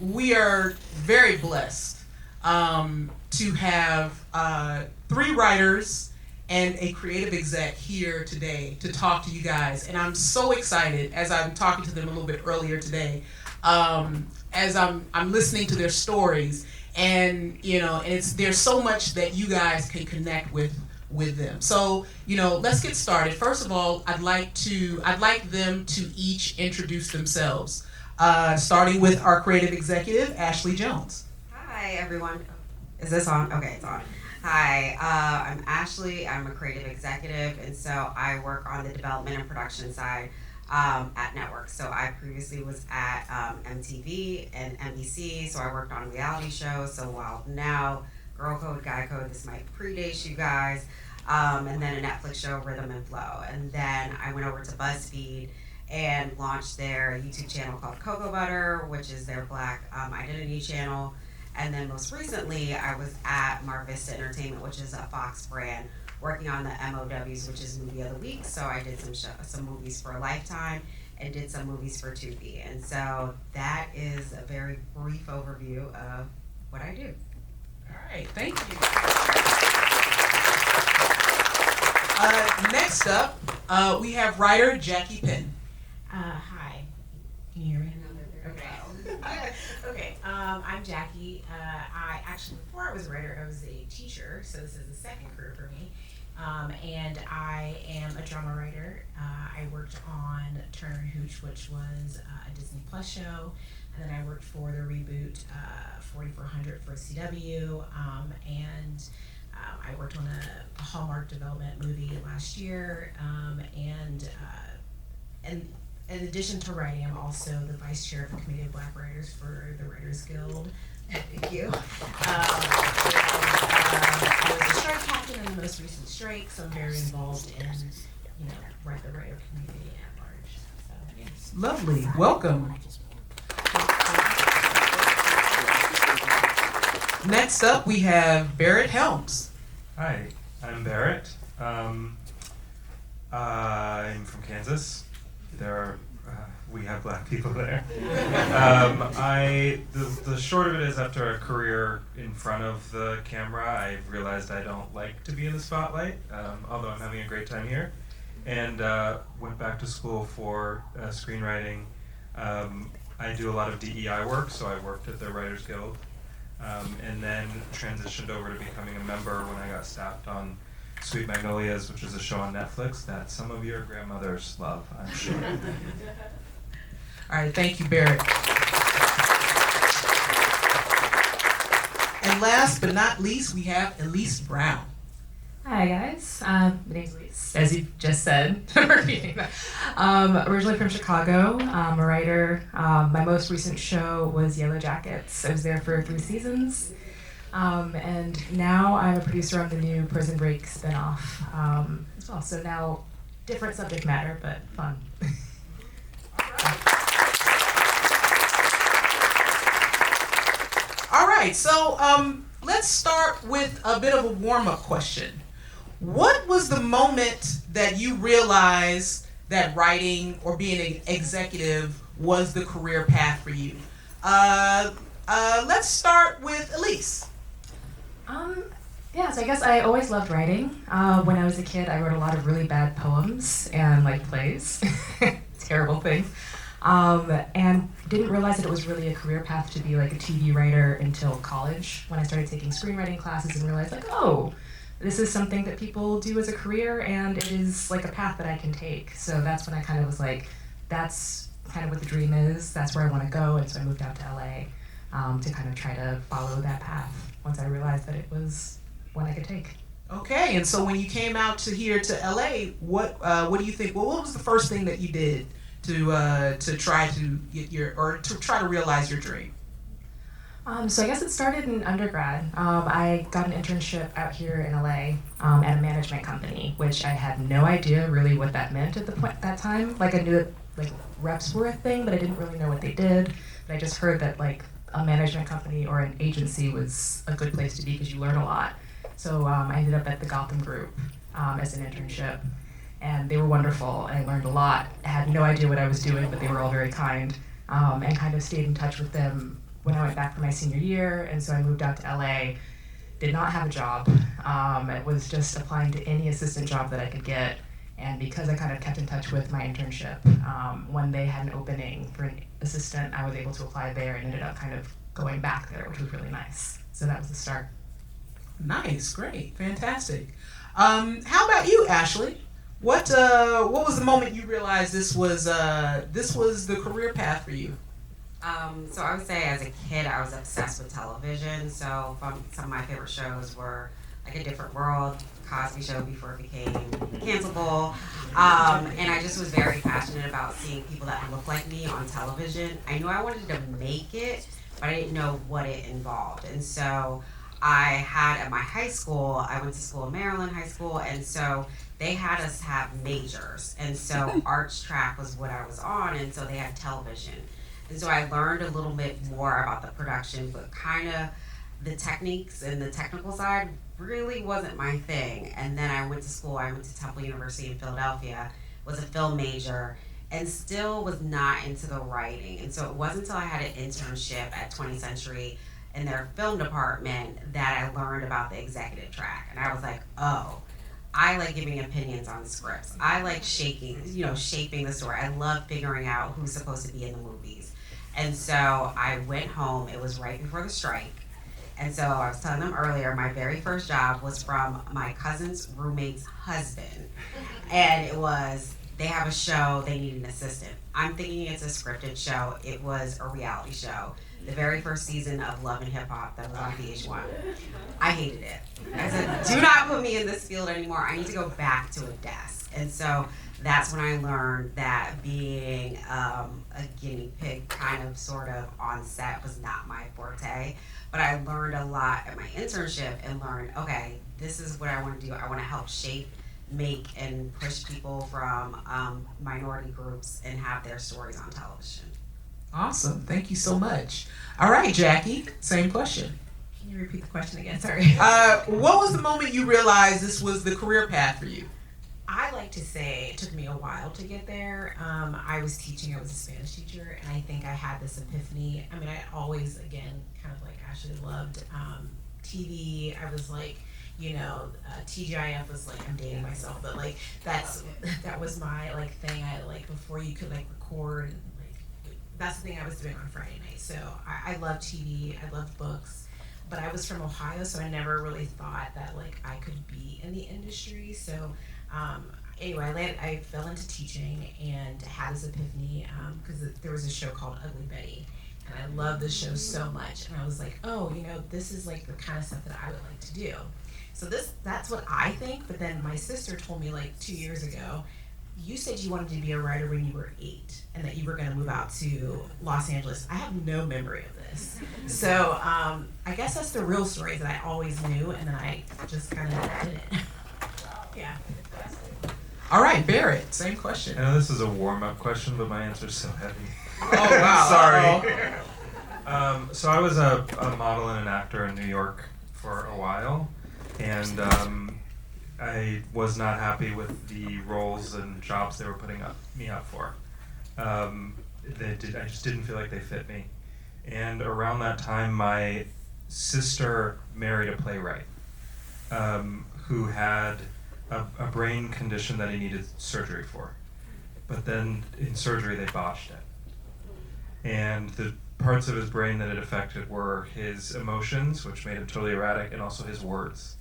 We are very blessed to have three writers and a creative exec here today to talk to you guys. And I'm so excited as I'm talking to them a little bit earlier today, as I'm listening to their stories. And there's so much that you guys can connect with them. So let's get started. First of all, I'd like them to each introduce themselves. Starting with our creative executive, Ashley Jones. Hi, everyone. Is this on? Okay, it's on. Hi, I'm Ashley. I'm a creative executive, and so I work on the development and production side at networks. So I previously was at MTV and NBC, so I worked on reality shows. So while now, Girl Code, Guy Code, this might predate you guys, and then a Netflix show, Rhythm and Flow. And then I went over to BuzzFeed and launched their YouTube channel called Cocoa Butter, which is their Black identity channel. And then most recently, I was at Mar Vista Entertainment, which is a Fox brand, working on the MOWs, which is Movie of the Week. So I did some movies for Lifetime and did some movies for Tubi. And so that is a very brief overview of what I do. All right, thank you. Next up, we have writer Jackie Penn. Hi. Can you hear me? Okay. Okay. I'm Jackie. I actually, before I was a writer, I was a teacher, so this is a second career for me. And I am a drama writer. I worked on Turner and Hooch, which was a Disney Plus show, and then I worked for the reboot 4400 for CW, and I worked on a Hallmark development movie last year, and in addition to writing, I'm also the vice chair of the Committee of Black Writers for the Writers Guild. Thank you. I was a strike captain in the most recent strike, so I'm very involved in, the writer community at large. So, yes. Lovely. Welcome. Next up, we have Barret Helms. Hi, I'm Barret. I'm from Kansas. We have black people there. The short of it is, after a career in front of the camera, I realized I don't like to be in the spotlight, although I'm having a great time here, and went back to school for screenwriting. I do a lot of DEI work, so I worked at the Writers Guild, and then transitioned over to becoming a member when I got staffed on Sweet Magnolias, which is a show on Netflix that some of your grandmothers love, I'm sure. All right, thank you, Barret. And last but not least, we have Elise Brown. Hi guys, my name's Elise, as you just said. Originally from Chicago, I'm a writer. My most recent show was Yellow Jackets. I was there for 3 seasons. And now I'm a producer on the new Prison Break spinoff as well. So now, different subject matter, but fun. All right, so let's start with a bit of a warm-up question. What was the moment that you realized that writing or being an executive was the career path for you? Let's start with Elise. So I guess I always loved writing. When I was a kid, I wrote a lot of really bad poems and plays, terrible things, and didn't realize that it was really a career path to be a TV writer until college, when I started taking screenwriting classes and realized oh, this is something that people do as a career, and it is a path that I can take. So that's when I kind of was that's kind of what the dream is. That's where I want to go, and so I moved out to LA to kind of try to follow that path once I realized that it was one I could take. Okay, and so when you came out here to LA, what do you think? Well, what was the first thing that you did to try to get to realize your dream? So I guess it started in undergrad. I got an internship out here in LA at a management company, which I had no idea really what that meant at that time. I knew that reps were a thing, but I didn't really know what they did. But I just heard that a management company or an agency was a good place to be because you learn a lot. So I ended up at the Gotham Group as an internship, and they were wonderful. I learned a lot. I had no idea what I was doing, but they were all very kind, and kind of stayed in touch with them when I went back for my senior year, and so I moved out to LA. Did not have a job. It was just applying to any assistant job that I could get. And because I kind of kept in touch with my internship, when they had an opening for an assistant, I was able to apply there and ended up kind of going back there, which was really nice. So that was the start. Nice, great, fantastic. How about you, Ashley? What was the moment you realized this was the career path for you? So I would say as a kid, I was obsessed with television. So some of my favorite shows were like A Different World, Cosby Show before it became cancelable. And I just was very passionate about seeing people that looked like me on television. I knew I wanted to make it, but I didn't know what it involved. And so I had at my high school, I went to school in Maryland High School, and so they had us have majors. And so arts track was what I was on, and so they had television. And so I learned a little bit more about the production, but kind of the techniques and the technical side really wasn't my thing. And then I went to school, I went to Temple University in Philadelphia, was a film major, and still was not into the writing. And so it wasn't until I had an internship at 20th Century in their film department that I learned about the executive track. And I was like, oh, I like giving opinions on scripts. I like shaping the story. I love figuring out who's supposed to be in the movies. And so I went home, it was right before the strike. And so I was telling them earlier, my very first job was from my cousin's roommate's husband. And it was, they have a show, they need an assistant. I'm thinking it's a scripted show. It was a reality show. The very first season of Love and Hip Hop that was on VH1. I hated it. I said, do not put me in this field anymore. I need to go back to a desk. And so that's when I learned that being a guinea pig kind of sort of on set was not my forte. But I learned a lot at my internship and learned, okay, this is what I want to do. I want to help shape, make, and push people from minority groups and have their stories on television. Awesome, thank you so much. All right, Jackie, same question. Can you repeat the question again? Sorry. What was the moment you realized this was the career path for you? I like to say it took me a while to get there. I was teaching, I was a Spanish teacher, and I think I had this epiphany. I mean, I always, again, kind of like Ashley, loved TV. I was like, TGIF was like, I'm dating myself, but like that was my like thing. I like before you could like record, and like that's the thing I was doing on Friday night. So I loved TV, I loved books, but I was from Ohio, so I never really thought that like I could be in the industry. So anyway, I fell into teaching and had this epiphany because there was a show called Ugly Betty, and I loved this show so much, and I was like, oh, this is like the kind of stuff that I would like to do. So that's what I think. But then my sister told me like 2 years ago, you said you wanted to be a writer when you were 8 and that you were going to move out to Los Angeles. I have no memory of this. So I guess that's the real story, that I always knew, and then I just kind of did it. Yeah. All right, Barret, same question. I know this is a warm-up question, but my answer's so heavy. Oh, wow. Sorry. So I was a model and an actor in New York for a while, and I was not happy with the roles and jobs they were putting me up for. I just didn't feel like they fit me. And around that time, my sister married a playwright who had a brain condition that he needed surgery for. But then in surgery, they botched it. And the parts of his brain that it affected were his emotions, which made him totally erratic, and also his words.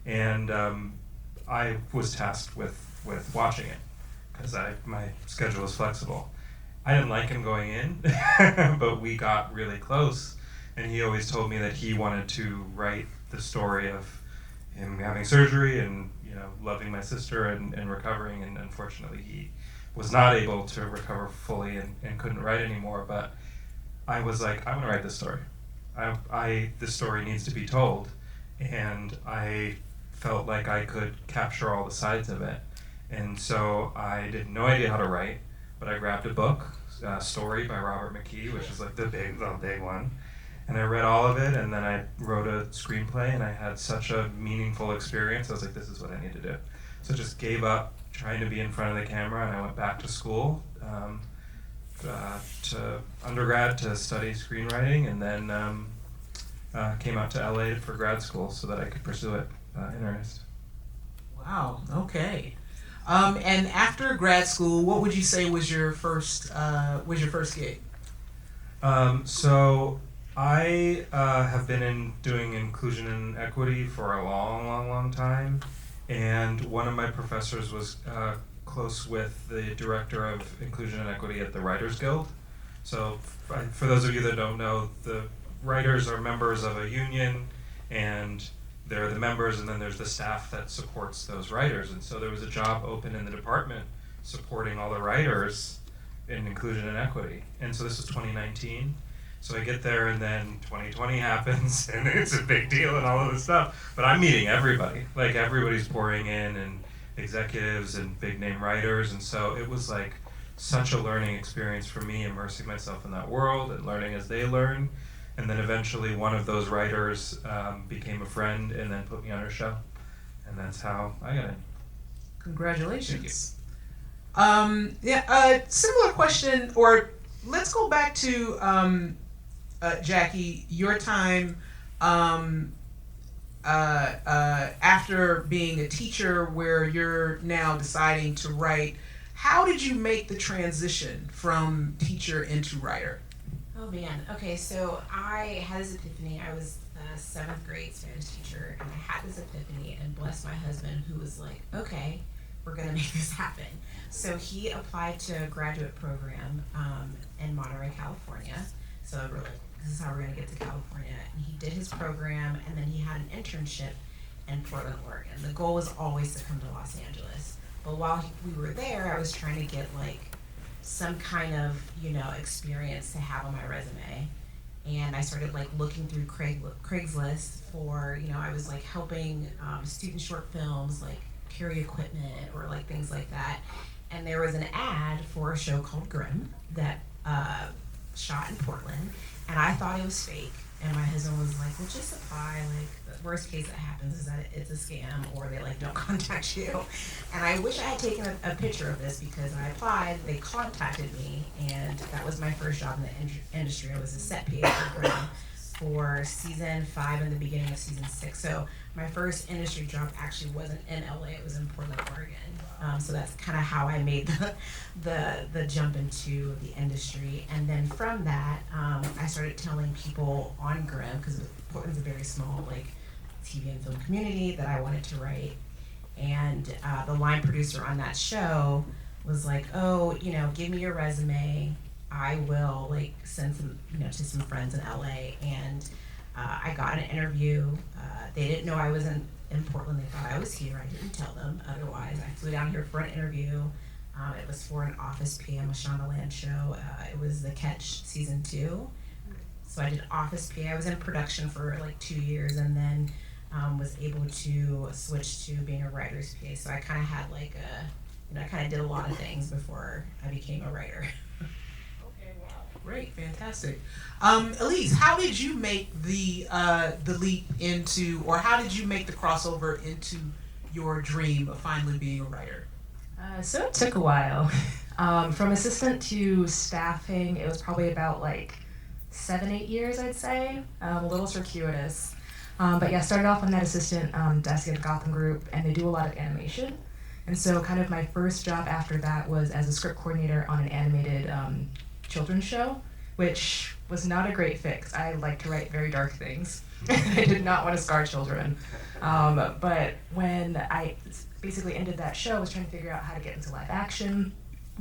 And I was tasked with watching it, because my schedule was flexible. I didn't like him going in, but we got really close, and he always told me that he wanted to write the story of him having surgery and loving my sister and recovering, and unfortunately he was not able to recover fully and couldn't write anymore. But I was like, I want to write this story. This story needs to be told, and I felt like I could capture all the sides of it. And so I had no idea how to write, but I grabbed a book, Story by Robert McKee, which is like the big one. And I read all of it, and then I wrote a screenplay, and I had such a meaningful experience. I was like, this is what I need to do. So I just gave up trying to be in front of the camera, and I went back to school to undergrad to study screenwriting, and then came out to LA for grad school so that I could pursue it in earnest. Wow. Okay. And after grad school, what would you say was your first gig? So I have been doing inclusion and equity for a long time, and one of my professors was close with the director of inclusion and equity at the Writers Guild. So for those of you that don't know, the writers are members of a union, and they're the members, and then there's the staff that supports those writers. And so there was a job open in the department supporting all the writers in inclusion and equity. And so this was 2019. So I get there, and then 2020 happens, and it's a big deal and all of this stuff. But I'm meeting everybody. Like, everybody's pouring in, and executives and big name writers. And so it was like such a learning experience for me, immersing myself in that world and learning as they learn. And then eventually one of those writers became a friend and then put me on her show. And that's how I got in. Congratulations. Similar question, or let's go back to Jackie, your time after being a teacher, where you're now deciding to write. How did you make the transition from teacher into writer? Oh man, okay, so I had this epiphany. I was a 7th grade Spanish teacher, and I had this epiphany, and bless my husband, who was like, okay, we're gonna make this happen. So he applied to a graduate program in Monterey, California. So we're like, this is how we're gonna get to California. And he did his program, and then he had an internship in Portland, Oregon. The goal was always to come to Los Angeles. But while we were there, I was trying to get like some kind of, experience to have on my resume. And I started like looking through Craigslist for, I was like helping student short films like carry equipment or like things like that. And there was an ad for a show called Grimm that shot in Portland. And I thought it was fake. And my husband was like, well, just apply. Like, the worst case that happens is that it's a scam, or they like don't contact you. And I wish I had taken a picture of this, because I applied, they contacted me, and that was my first job in the industry. I was a set PA for season 5 and the beginning of season 6. So my first industry job actually wasn't in LA, it was in Portland, Oregon. So that's kind of how I made the jump into the industry. And then from that, I started telling people on Grimm, because Portland's a very small like TV and film community, that I wanted to write. And the line producer on that show was like, oh, give me your resume. I will like send some, to some friends in LA. And I got an interview. They didn't know I was in Portland. They thought I was here. I didn't tell them otherwise. I flew down here for an interview. It was for an Office PA on the Shondaland show. It was The Catch season 2. So I did Office PA. I was in production for like 2 years, and then was able to switch to being a writer's PA. So I kind of had like I kind of did a lot of things before I became a writer. Okay, wow, great, fantastic. Elise, how did you make the leap into, or how did you make the crossover into your dream of finally being a writer? So it took a while. From assistant to staffing, it was probably about like 7-8 years, I'd say. A little circuitous. But yeah, started off on that assistant desk at Gotham Group, and they do a lot of animation. And so kind of my first job after that was as a script coordinator on an animated children's show, which was not a great fit, 'cause I like to write very dark things. I did not want to scar children. But when I basically ended that show, I was trying to figure out how to get into live action.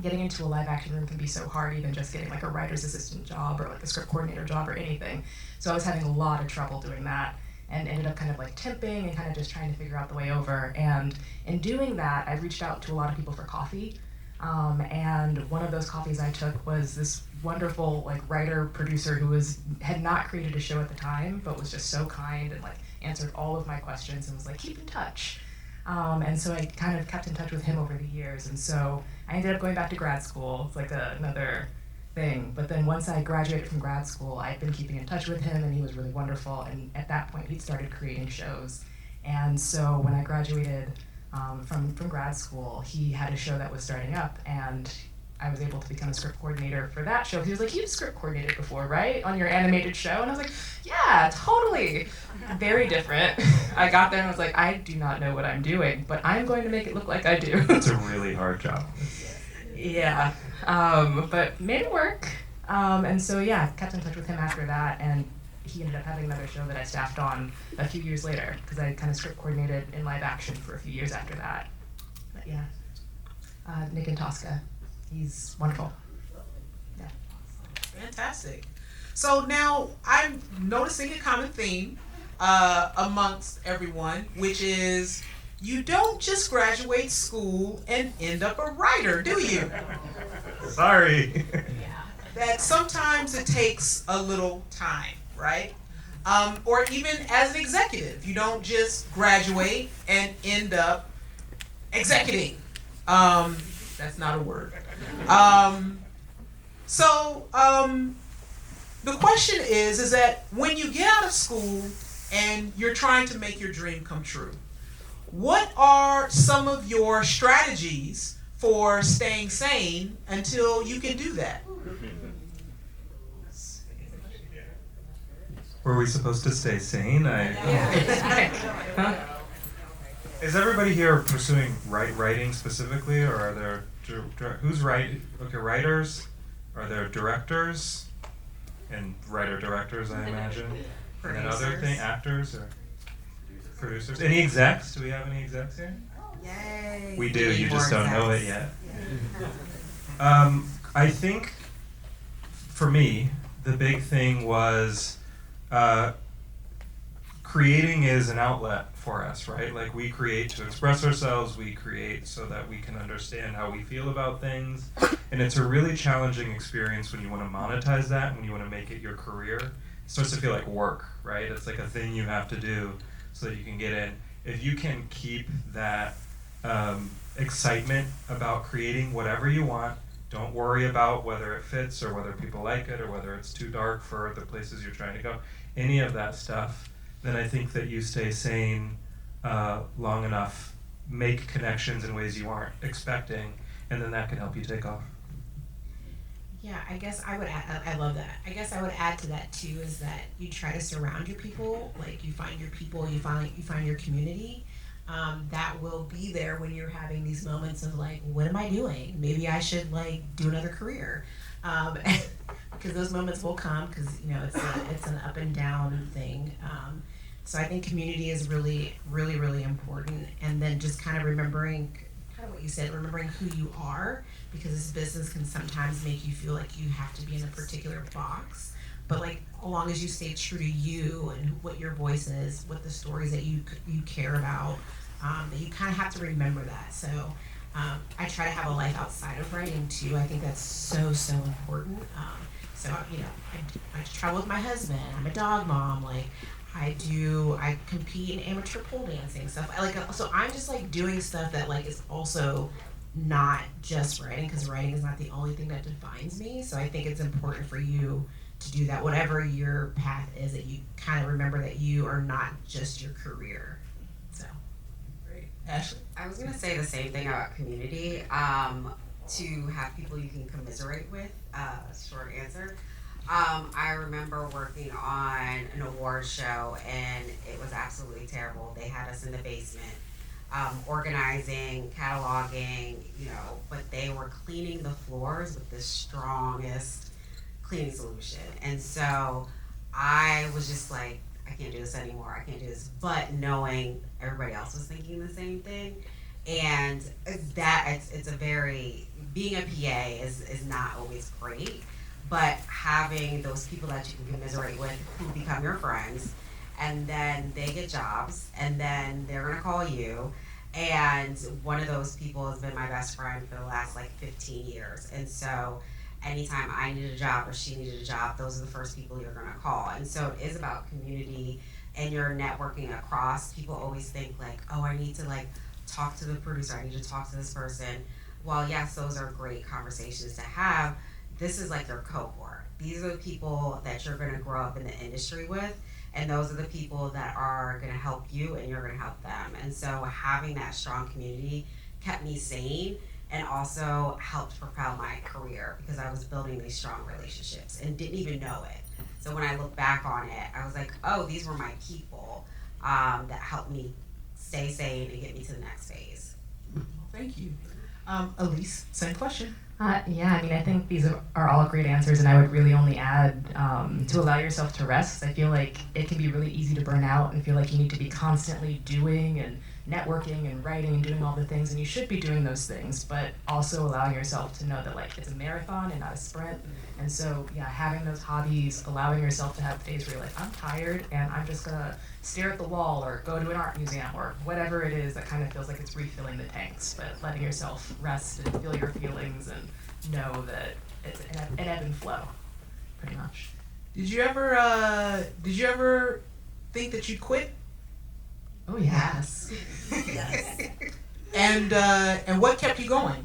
Getting into a live action room can be so hard, even just getting like a writer's assistant job or like a script coordinator job or anything. So I was having a lot of trouble doing that, and ended up kind of like temping and kind of just trying to figure out the way over. And in doing that, I reached out to a lot of people for coffee. And one of those coffees I took was this wonderful like writer producer who had not created a show at the time, but was just so kind and like answered all of my questions and was like, keep in touch. And so I kind of kept in touch with him over the years. And so I ended up going back to grad school. It's like another thing. But then once I graduated from grad school, I'd been keeping in touch with him, and he was really wonderful. And at that point, he'd started creating shows. And so when I graduated from grad school, he had a show that was starting up, and I was able to become a script coordinator for that show. He was like, "You've script coordinated before, right? On your animated show?" And I was like, "Yeah, totally." Very different. I got there and I was like, "I do not know what I'm doing, but I'm going to make it look like I do." It's a really hard job. Yeah, but made it work. And so yeah, kept in touch with him after that, and he ended up having another show that I staffed on a few years later because I kind of script coordinated in live action for a few years after that. But yeah, Nick and Tosca, he's wonderful. Yeah. Fantastic. So now I'm noticing a common theme amongst everyone, which is you don't just graduate school and end up a writer, do you? Sorry. That sometimes it takes a little time, right? Or even as an executive, you don't just graduate and end up executing. That's not a word. The question is that when you get out of school and you're trying to make your dream come true, what are some of your strategies for staying sane until you can do that? Were we supposed to stay sane? Is everybody here pursuing writing specifically, or are there who's writers? Are there directors and writer-directors? I imagine. And then other actors or producers. Any execs? Do we have any execs here? Yay. We do. You just don't know it yet. I think for me, the big thing was creating is an outlet for us, right? Like we create to express ourselves, we create so that we can understand how we feel about things. And it's a really challenging experience when you want to monetize that, when you want to make it your career. It starts to feel like work, right? It's like a thing you have to do so that you can get in. If you can keep that excitement about creating whatever you want, don't worry about whether it fits or whether people like it or whether it's too dark for the places you're trying to go, any of that stuff, then I think that you stay sane long enough, make connections in ways you aren't expecting, and then that can help you take off. Yeah, I guess I would add, I love that. I guess I would add to that too is that you try to surround your people, like you find your people, you find your community. That will be there when you're having these moments of like, what am I doing? Maybe I should like do another career, because those moments will come because it's an up and down thing. So I think community is really, really, really important, and then just kind of remembering, kind of what you said, remembering who you are, because this business can sometimes make you feel like you have to be in a particular box. But like, as long as you stay true to you and what your voice is, what the stories that you care about, that you kind of have to remember that. So I try to have a life outside of writing too. I think that's so important. So I travel with my husband. I'm a dog mom. Like I compete in amateur pole dancing stuff. So I'm just like doing stuff that like is also not just writing, because writing is not the only thing that defines me. So I think it's important for you to do that, whatever your path is, that you kind of remember that you are not just your career. So, great. Ashley? I was going to say the same thing about community, to have people you can commiserate with, short answer. I remember working on an award show, and it was absolutely terrible. They had us in the basement, organizing, cataloging, but they were cleaning the floors with the strongest cleaning solution. And so I was just like, I can't do this anymore. I can't do this. But knowing everybody else was thinking the same thing, and that it's a very, being a PA is not always great, but having those people that you can commiserate with who become your friends, and then they get jobs, and then they're gonna call you. And one of those people has been my best friend for the last like 15 years. And so anytime I needed a job or she needed a job, those are the first people you're gonna call. And so it is about community and your networking across. People always think like, oh, I need to like talk to the producer, I need to talk to this person. While yes, those are great conversations to have, this is like your cohort. These are the people that you're gonna grow up in the industry with, and those are the people that are gonna help you and you're gonna help them. And so having that strong community kept me sane and also helped propel my career because I was building these strong relationships and didn't even know it. So when I look back on it, I was like, oh, these were my people that helped me stay sane and get me to the next phase. Thank you. Elise, same question. Yeah, I mean, I think these are all great answers, and I would really only add to allow yourself to rest. I feel like it can be really easy to burn out and feel like you need to be constantly doing and networking and writing and doing all the things, and you should be doing those things, but also allowing yourself to know that like it's a marathon and not a sprint. And so, yeah, having those hobbies, allowing yourself to have days where you're like, I'm tired and I'm just gonna stare at the wall or go to an art museum or whatever it is that kind of feels like it's refilling the tanks, but letting yourself rest and feel your feelings and know that it's an ebb and flow, pretty much. Did you ever think that you'd quit? Oh yes. Yes. And what kept you going?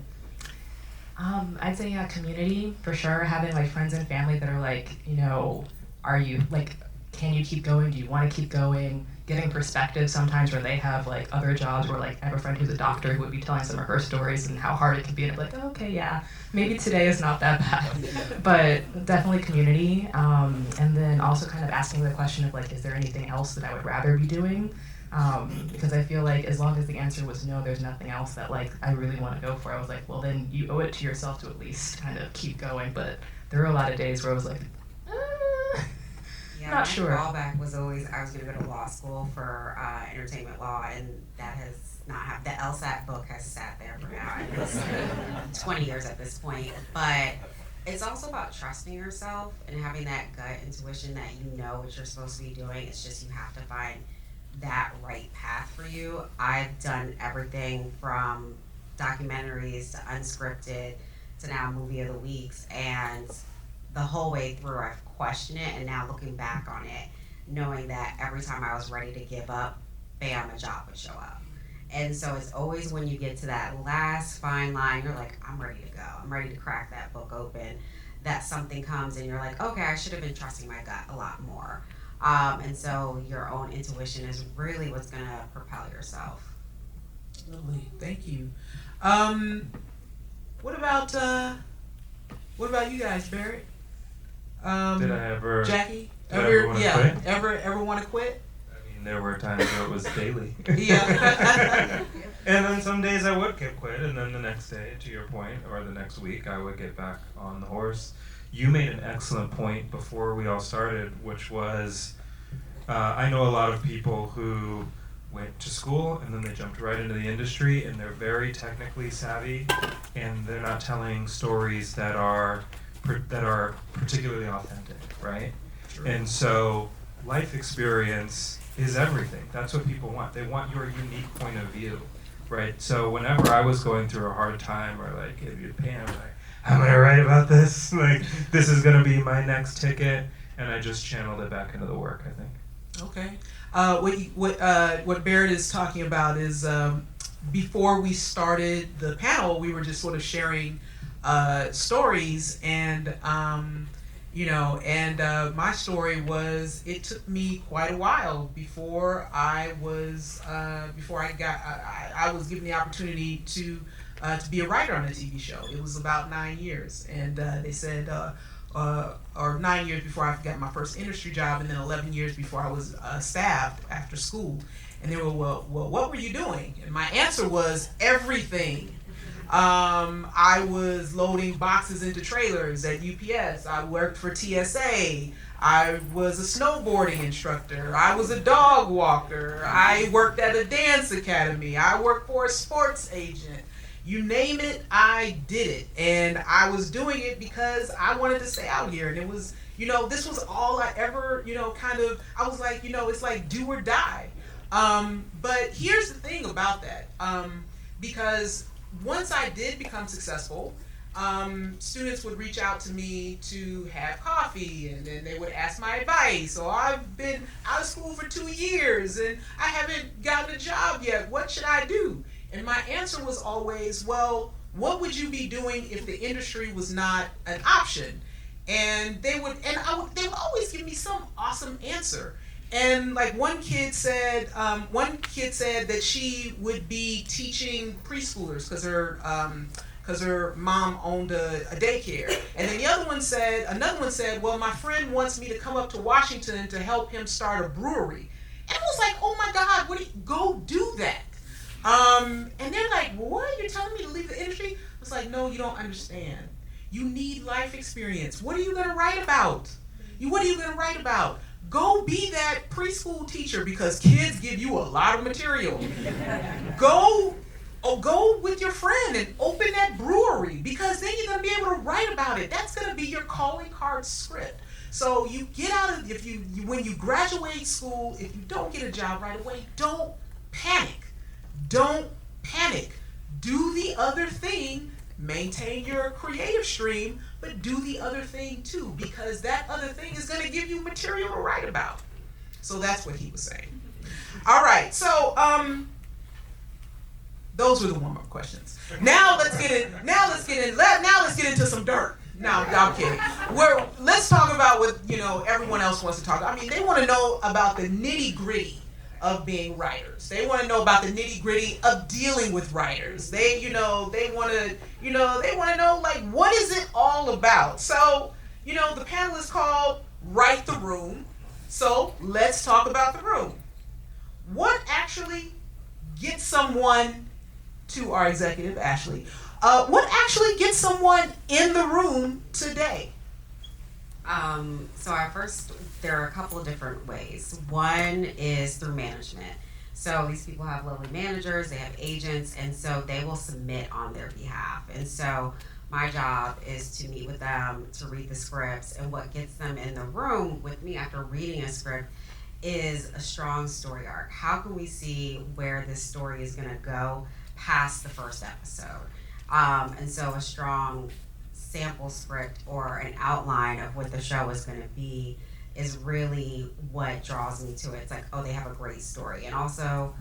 I'd say community for sure. Having like friends and family that are like, you know, are you like, can you keep going? Do you want to keep going? Getting perspective sometimes where they have like other jobs where like I have a friend who's a doctor who would be telling some of her stories and how hard it can be, and I'm like, oh, okay, yeah, maybe today is not that bad, but definitely community. And then also kind of asking the question of like, is there anything else that I would rather be doing? Because I feel like as long as the answer was no, there's nothing else that like I really want to go for. I was like, well, then you owe it to yourself to at least kind of keep going. But there were a lot of days where I was like, Yeah, not sure. My fallback was always I was going to go to law school for entertainment law, and that has not happened. The LSAT book has sat there for now. And it's 20 years at this point. But it's also about trusting yourself and having that gut intuition that you know what you're supposed to be doing. It's just you have to find that right path for you. I've done everything from documentaries to unscripted to now movie of the weeks, and the whole way through I've questioned it, and now looking back on it, knowing that every time I was ready to give up, bam, a job would show up. And so it's always when you get to that last fine line, you're like, I'm ready to go. I'm ready to crack that book open, that something comes and you're like, okay, I should have been trusting my gut a lot more. And so your own intuition is really what's going to propel yourself. Lovely, thank you. What about you guys, Barret? Did I ever? Jackie, did I ever wanna quit? ever want to quit? I mean, there were times where it was daily. Yeah. And then some days I would quit, and then the next day, to your point, or the next week, I would get back on the horse. You made an excellent point before we all started, which was, I know a lot of people who went to school and then they jumped right into the industry, and they're very technically savvy, and they're not telling stories that are particularly authentic, right? Sure. And so life experience is everything. That's what people want. They want your unique point of view, right? So whenever I was going through a hard time, or like if you'd pay, I'm like, I'm gonna write about this. Like, this is gonna be my next ticket, and I just channeled it back into the work, I think. Okay. What Barret is talking about is before we started the panel, we were just sort of sharing stories, and my story was it took me quite a while before I was given the opportunity to be a writer on a TV show. It was about 9 years, and they said, or 9 years before I got my first industry job, and then 11 years before I was staffed after school. And they were, well, what were you doing? And my answer was everything. I was loading boxes into trailers at UPS. I worked for TSA. I was a snowboarding instructor. I was a dog walker. I worked at a dance academy. I worked for a sports agent. You name it, I did it. And I was doing it because I wanted to stay out here. And it was, this was all I ever, I was like, it's like do or die. But here's the thing about that. Because once I did become successful, students would reach out to me to have coffee, and then they would ask my advice. So I've been out of school for 2 years and I haven't gotten a job yet. What should I do? And my answer was always, well, what would you be doing if the industry was not an option? And they would always give me some awesome answer. And like one kid said that she would be teaching preschoolers because because her mom owned a daycare. And then another one said, well, my friend wants me to come up to Washington to help him start a brewery. And I was like, oh my God, go do that. And they're like, what? You're telling me to leave the industry? I was like, no, you don't understand. You need life experience. What are you gonna write about? What are you gonna write about? Go be that preschool teacher because kids give you a lot of material. Go with your friend and open that brewery because then you're gonna be able to write about it. That's gonna be your calling card script. So you get out of, when you graduate school, if you don't get a job right away, don't panic. Don't panic. Do the other thing. Maintain your creative stream, but do the other thing too, because that other thing is going to give you material to write about. So that's what he was saying. All right, so those were the warm-up questions. Now let's get into some dirt. No, I'm kidding. Let's talk about what everyone else wants to talk about. I mean, they want to know about the nitty-gritty of being writers. They want to know about the nitty-gritty of dealing with writers. They want to know, like, what is it all about? So, the panel is called Write the Room. So let's talk about the room. What actually gets someone, to our executive, Ashley, what actually gets someone in the room today? So there are a couple of different ways. One is through management. So these people have lovely managers, they have agents, and so they will submit on their behalf. And so my job is to meet with them, to read the scripts, and what gets them in the room with me after reading a script is a strong story arc. How can we see where this story is gonna go past the first episode? And so a strong sample script or an outline of what the show is going to be is really what draws me to it. It's like, oh, they have a great story. And also,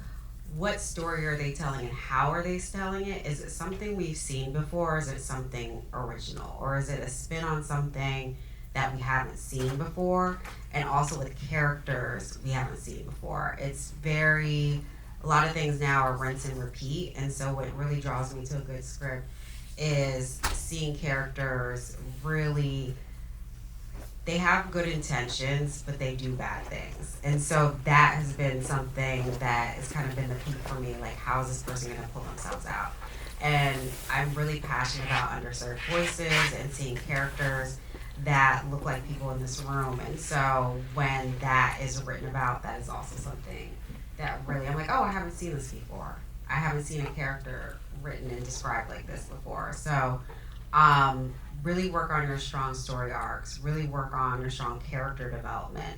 what story are they telling and how are they telling it? Is it something we've seen before? Is it something original? Or is it a spin on something that we haven't seen before? And also with characters we haven't seen before. A lot of things now are rinse and repeat. And so what really draws me to a good script is seeing characters really, they have good intentions, but they do bad things. And so that has been something that has kind of been the peak for me, like how is this person gonna pull themselves out? And I'm really passionate about underserved voices and seeing characters that look like people in this room. And so when that is written about, that is also something that really, I'm like, oh, I haven't seen this before. I haven't seen a character written and described like this before. So really work on your strong story arcs, really work on your strong character development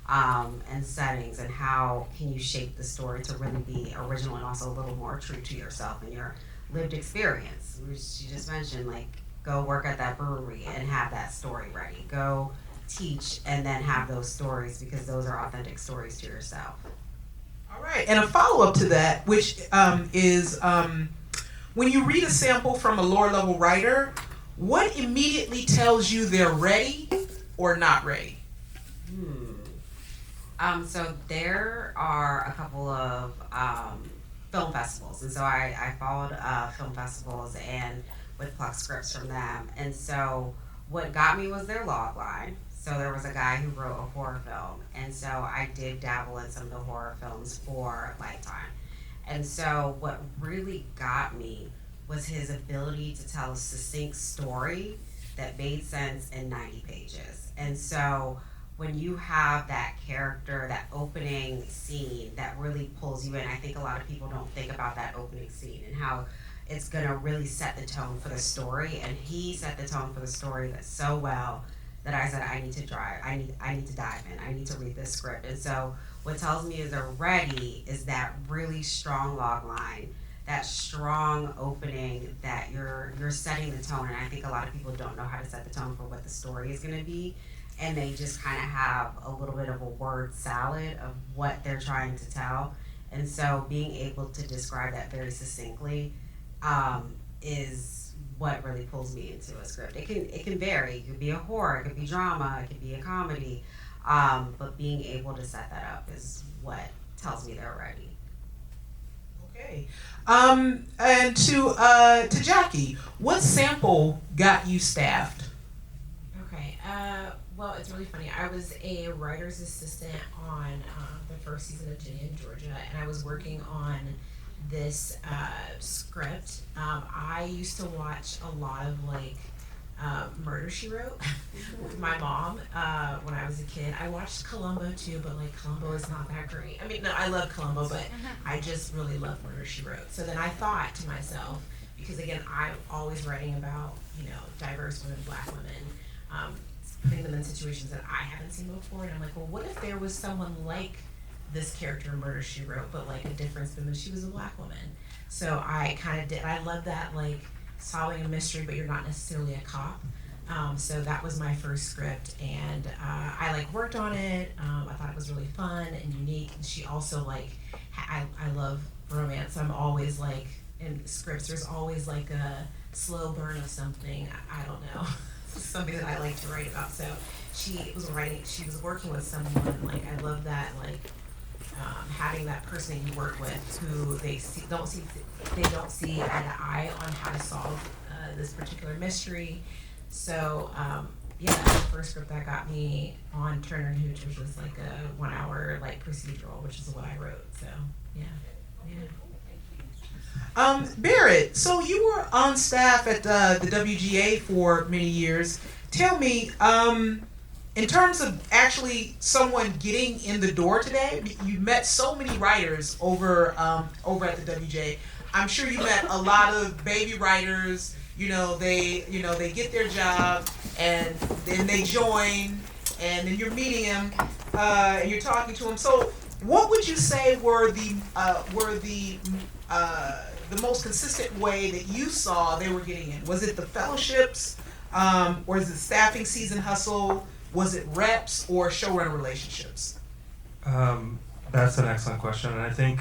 and settings, and how can you shape the story to really be original and also a little more true to yourself and your lived experience. Which you just mentioned, like, go work at that brewery and have that story ready. Go teach and then have those stories, because those are authentic stories to yourself. All right, and a follow-up to that, which is when you read a sample from a lower level writer, what immediately tells you they're ready or not ready? So there are a couple of film festivals, and so I followed film festivals and would pluck scripts from them. And so what got me was their log line. So there was a guy who wrote a horror film, and so I did dabble in some of the horror films for Lifetime. And so what really got me was his ability to tell a succinct story that made sense in 90 pages. And so when you have that character, that opening scene that really pulls you in, I think a lot of people don't think about that opening scene and how it's gonna really set the tone for the story. And he set the tone for the story so well that I said, I need to dive in, I need to read this script. And so what tells me is they're ready is that really strong log line, that strong opening, that you're setting the tone. And I think a lot of people don't know how to set the tone for what the story is gonna be. And they just kind of have a little bit of a word salad of what they're trying to tell. And so being able to describe that very succinctly is what really pulls me into a script. It can vary. It could be a horror, it could be drama, it could be a comedy. But being able to set that up is what tells me they're ready. Okay. And to Jackie, what sample got you staffed? Okay. Well, it's really funny. I was a writer's assistant on the first season of Ginny in Georgia, and I was working on this script. I used to watch a lot of like Murder, She Wrote with my mom when I was a kid. I watched Columbo too, but like Columbo is not that great. I mean, no, I love Columbo, but I just really love Murder, She Wrote. So then I thought to myself, because again, I'm always writing about, diverse women, Black women, putting them in situations that I haven't seen before, and I'm like, well, what if there was someone like this character in Murder, She Wrote, but like a difference than she was a Black woman. So I kind of did. I love that, like solving a mystery, but you're not necessarily a cop. So that was my first script, and I like worked on it. I thought it was really fun and unique. And she also like, I love romance. So I'm always like in scripts. There's always like a slow burn of something. I don't know, something that I like to write about. So she was working with someone. Like I love that, like. Having that person that you work with who they don't see eye to eye on how to solve this particular mystery. So yeah, that was the first script that got me on Turner and Hooch, which was like a 1 hour like procedural, which is what I wrote. So yeah. Barret, so you were on staff at the WGA for many years. Tell me, in terms of actually someone getting in the door today, you met so many writers over at the WJ. I'm sure you met a lot of baby writers. They get their job and then they join, and then you're meeting them and you're talking to them. So, what would you say were the most consistent way that you saw they were getting in? Was it the fellowships, or is it staffing season hustle? Was it reps or showrunner relationships? That's an excellent question, and I think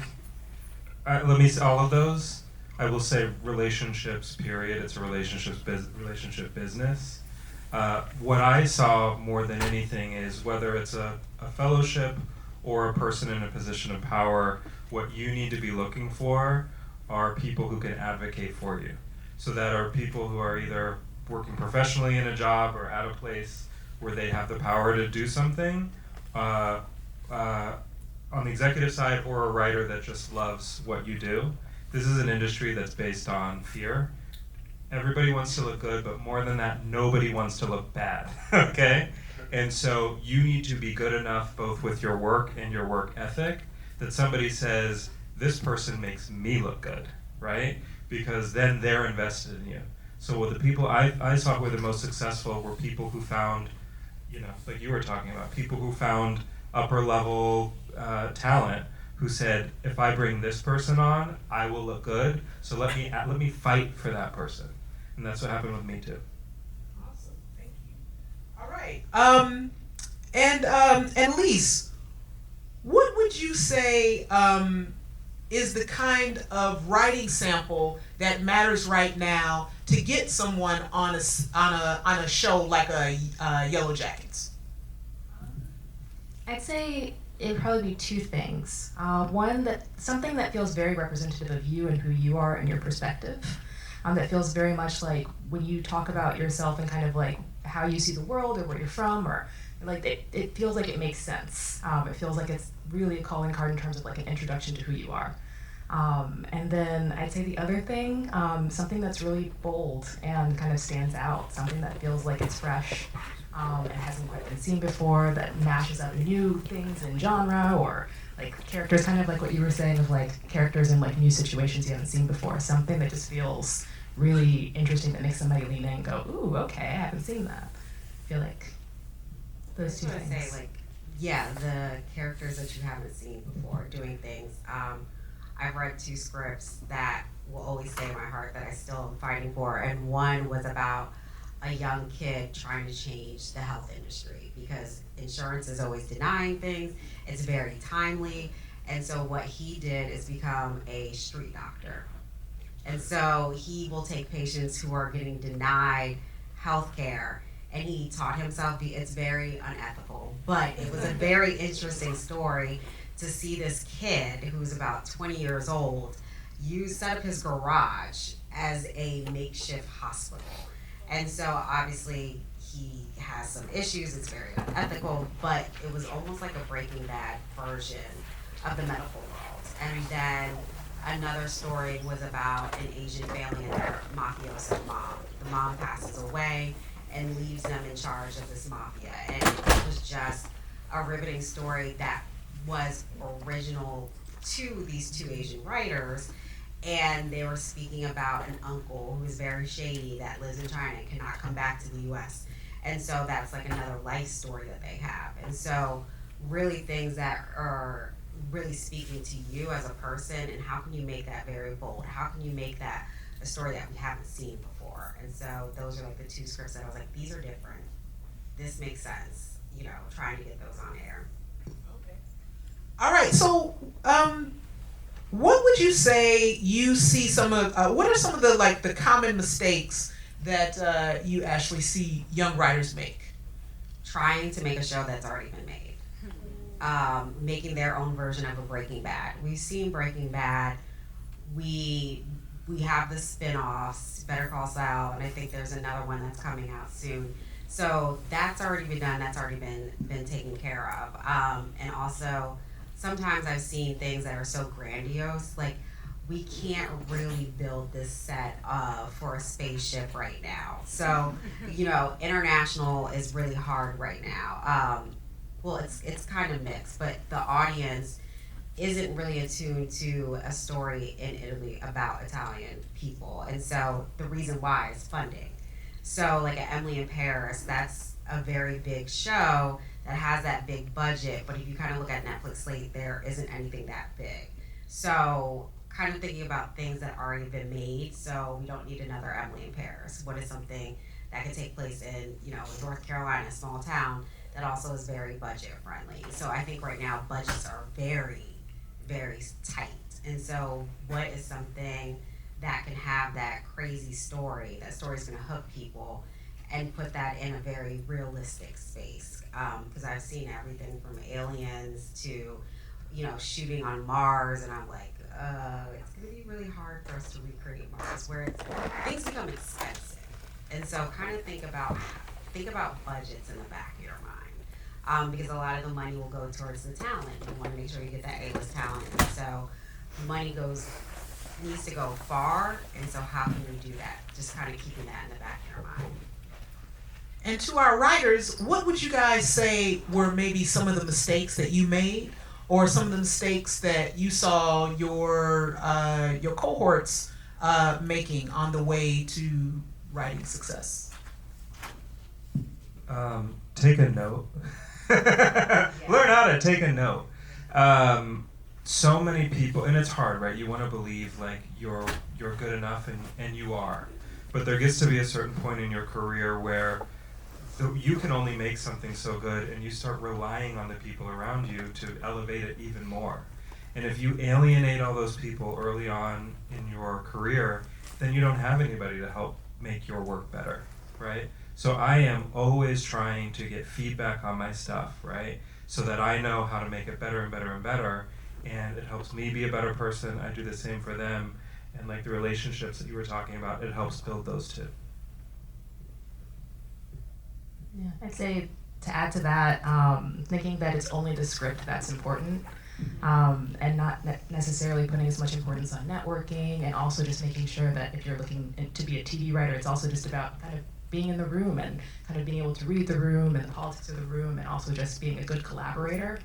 let me say all of those. I will say relationships. Period. It's a relationship business. What I saw more than anything is whether it's a fellowship or a person in a position of power. What you need to be looking for are people who can advocate for you. So that are people who are either working professionally in a job or at a place where they have the power to do something on the executive side, or a writer that just loves what you do. This is an industry that's based on fear. Everybody wants to look good, but more than that, nobody wants to look bad, okay? And so you need to be good enough both with your work and your work ethic that somebody says, this person makes me look good, right? Because then they're invested in you. So with the people I saw were the most successful were people who found, like you were talking about, people who found upper level talent who said, if I bring this person on, I will look good. So let me fight for that person, and that's what happened with me too. Awesome, thank you. All right, and Elise, what would you say is the kind of writing sample that matters right now to get someone on a show like a Yellow Jackets? I'd say it'd probably be two things. One, that something that feels very representative of you and who you are and your perspective. That feels very much like when you talk about yourself and kind of like how you see the world or where you're from, or like it feels like it makes sense. It feels like it's really a calling card in terms of like an introduction to who you are. And then I'd say the other thing, something that's really bold and kind of stands out, something that feels like it's fresh and hasn't quite been seen before, that mashes up new things in genre, or like characters, kind of like what you were saying of like characters in like new situations you haven't seen before, something that just feels really interesting that makes somebody lean in and go, ooh, okay, I haven't seen that. I feel like those two things. I was gonna say, the characters that you haven't seen before doing things. I've read 2 scripts that will always stay in my heart that I still am fighting for, and one was about a young kid trying to change the health industry because insurance is always denying things. It's very timely, and so what he did is become a street doctor. And so he will take patients who are getting denied health care, and he taught himself, it's very unethical, but it was a very interesting story to see this kid who's about 20 years old set up his garage as a makeshift hospital. And so obviously he has some issues, it's very unethical, but it was almost like a Breaking Bad version of the medical world. And then another story was about an Asian family and their mafioso mom. The mom passes away and leaves them in charge of this mafia. And it was just a riveting story that was original to these two Asian writers. And they were speaking about an uncle who is very shady that lives in China and cannot come back to the US. And so that's like another life story that they have. And so really things that are really speaking to you as a person, and how can you make that very bold? How can you make that a story that we haven't seen before? And so those are like the two scripts that I was like, these are different. This makes sense, you know, trying to get those on air. Okay. All right, so what would you say you see some of, what are some of the like the common mistakes that you actually see young writers make? Trying to make a show that's already been made. Making their own version of a Breaking Bad. We've seen Breaking Bad. We have the spin-offs, Better Call Saul, and I think there's another one that's coming out soon. So that's already been done. That's already been taken care of. And also, sometimes I've seen things that are so grandiose, like we can't really build this set for a spaceship right now. So, you know, international is really hard right now. Well, it's kind of mixed, but the audience isn't really attuned to a story in Italy about Italian people. And so the reason why is funding. So like at Emily in Paris, that's a very big show that has that big budget, but if you kind of look at Netflix slate, there isn't anything that big. So kind of thinking about things that already been made, so we don't need another Emily in Paris. What is something that could take place in, you know, North Carolina, a small town, that also is very budget friendly. So I think right now budgets are very, very tight. And so what is something that can have that crazy story, that story's gonna hook people, and put that in a very realistic space? Because I've seen everything from aliens to, you know, shooting on Mars, and I'm like, it's gonna be really hard for us to recreate Mars, where things become expensive. And so kind of think about budgets in the back of your mind. Because a lot of the money will go towards the talent. You want to make sure you get that A-list talent. And so money needs to go far, and so how can we do that? Just kind of keeping that in the back of your mind. And to our writers, what would you guys say were maybe some of the mistakes that you made, or some of the mistakes that you saw your cohorts making on the way to writing success? Take a note. Learn how to take a note. So many people, and it's hard, right? You want to believe like you're good enough, and you are. But there gets to be a certain point in your career where you can only make something so good, and you start relying on the people around you to elevate it even more. And if you alienate all those people early on in your career, then you don't have anybody to help make your work better, right? So I am always trying to get feedback on my stuff, right? So that I know how to make it better and better and better, and it helps me be a better person. I do the same for them, and like the relationships that you were talking about, it helps build those too. Yeah, I'd say to add to that, thinking that it's only the script that's important, and not necessarily putting as much importance on networking, and also just making sure that if you're looking to be a TV writer, it's also just about kind of being in the room and kind of being able to read the room and the politics of the room, and also just being a good collaborator.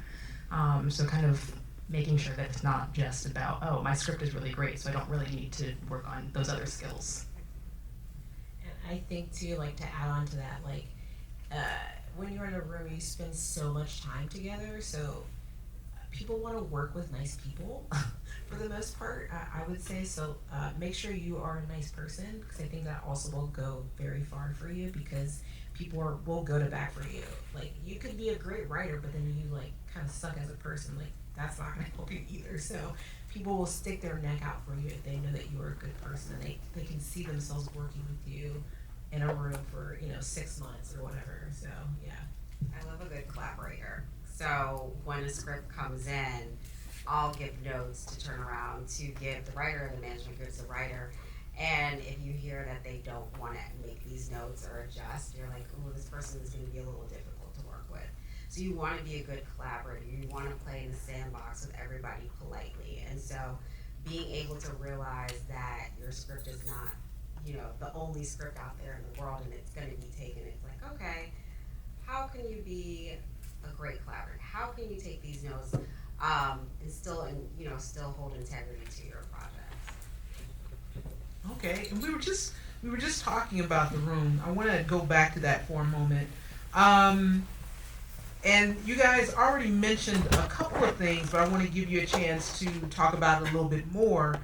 So kind of making sure that it's not just about, oh, my script is really great, so I don't really need to work on those other skills. And I think too, like to add on to that, like when you're in a room, you spend so much time together, so people want to work with nice people for the most part, I would say. So make sure you are a nice person, because I think that also will go very far for you, because people will go to bat for you. Like, you could be a great writer, but then you like kind of suck as a person. Like, that's not going to help you either. So people will stick their neck out for you if they know that you are a good person, and they can see themselves working with you in a room for 6 months or whatever. So yeah. I love a good collaborator. So when a script comes in, I'll give notes to turn around to give the writer, and the management gives the writer. And if you hear that they don't want to make these notes or adjust, you're like, oh, this person is going to be a little difficult to work with. So you want to be a good collaborator. You want to play in the sandbox with everybody politely. And so being able to realize that your script is not, the only script out there in the world, and it's going to be taken. It's like, okay, how can you be a great collaborator? How can you take these notes and still hold integrity to your projects? Okay, and we were just talking about the room. I want to go back to that for a moment. And you guys already mentioned a couple of things, but I want to give you a chance to talk about it a little bit more.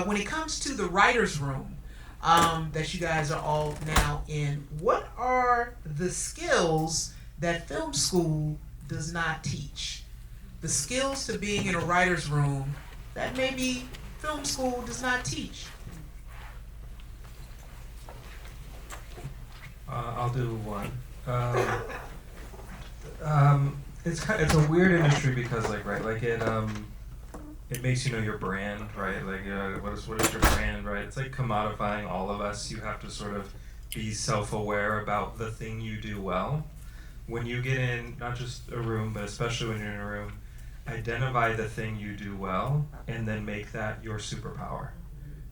When it comes to the writer's room that you guys are all now in, what are the skills that film school does not teach? The skills to being in a writer's room that maybe film school does not teach. I'll do one. It's a weird industry because it makes you know your brand, right? Like what is your brand, right? It's like commodifying all of us. You have to sort of be self-aware about the thing you do well. When you get in, not just a room, but especially when you're in a room, identify the thing you do well and then make that your superpower.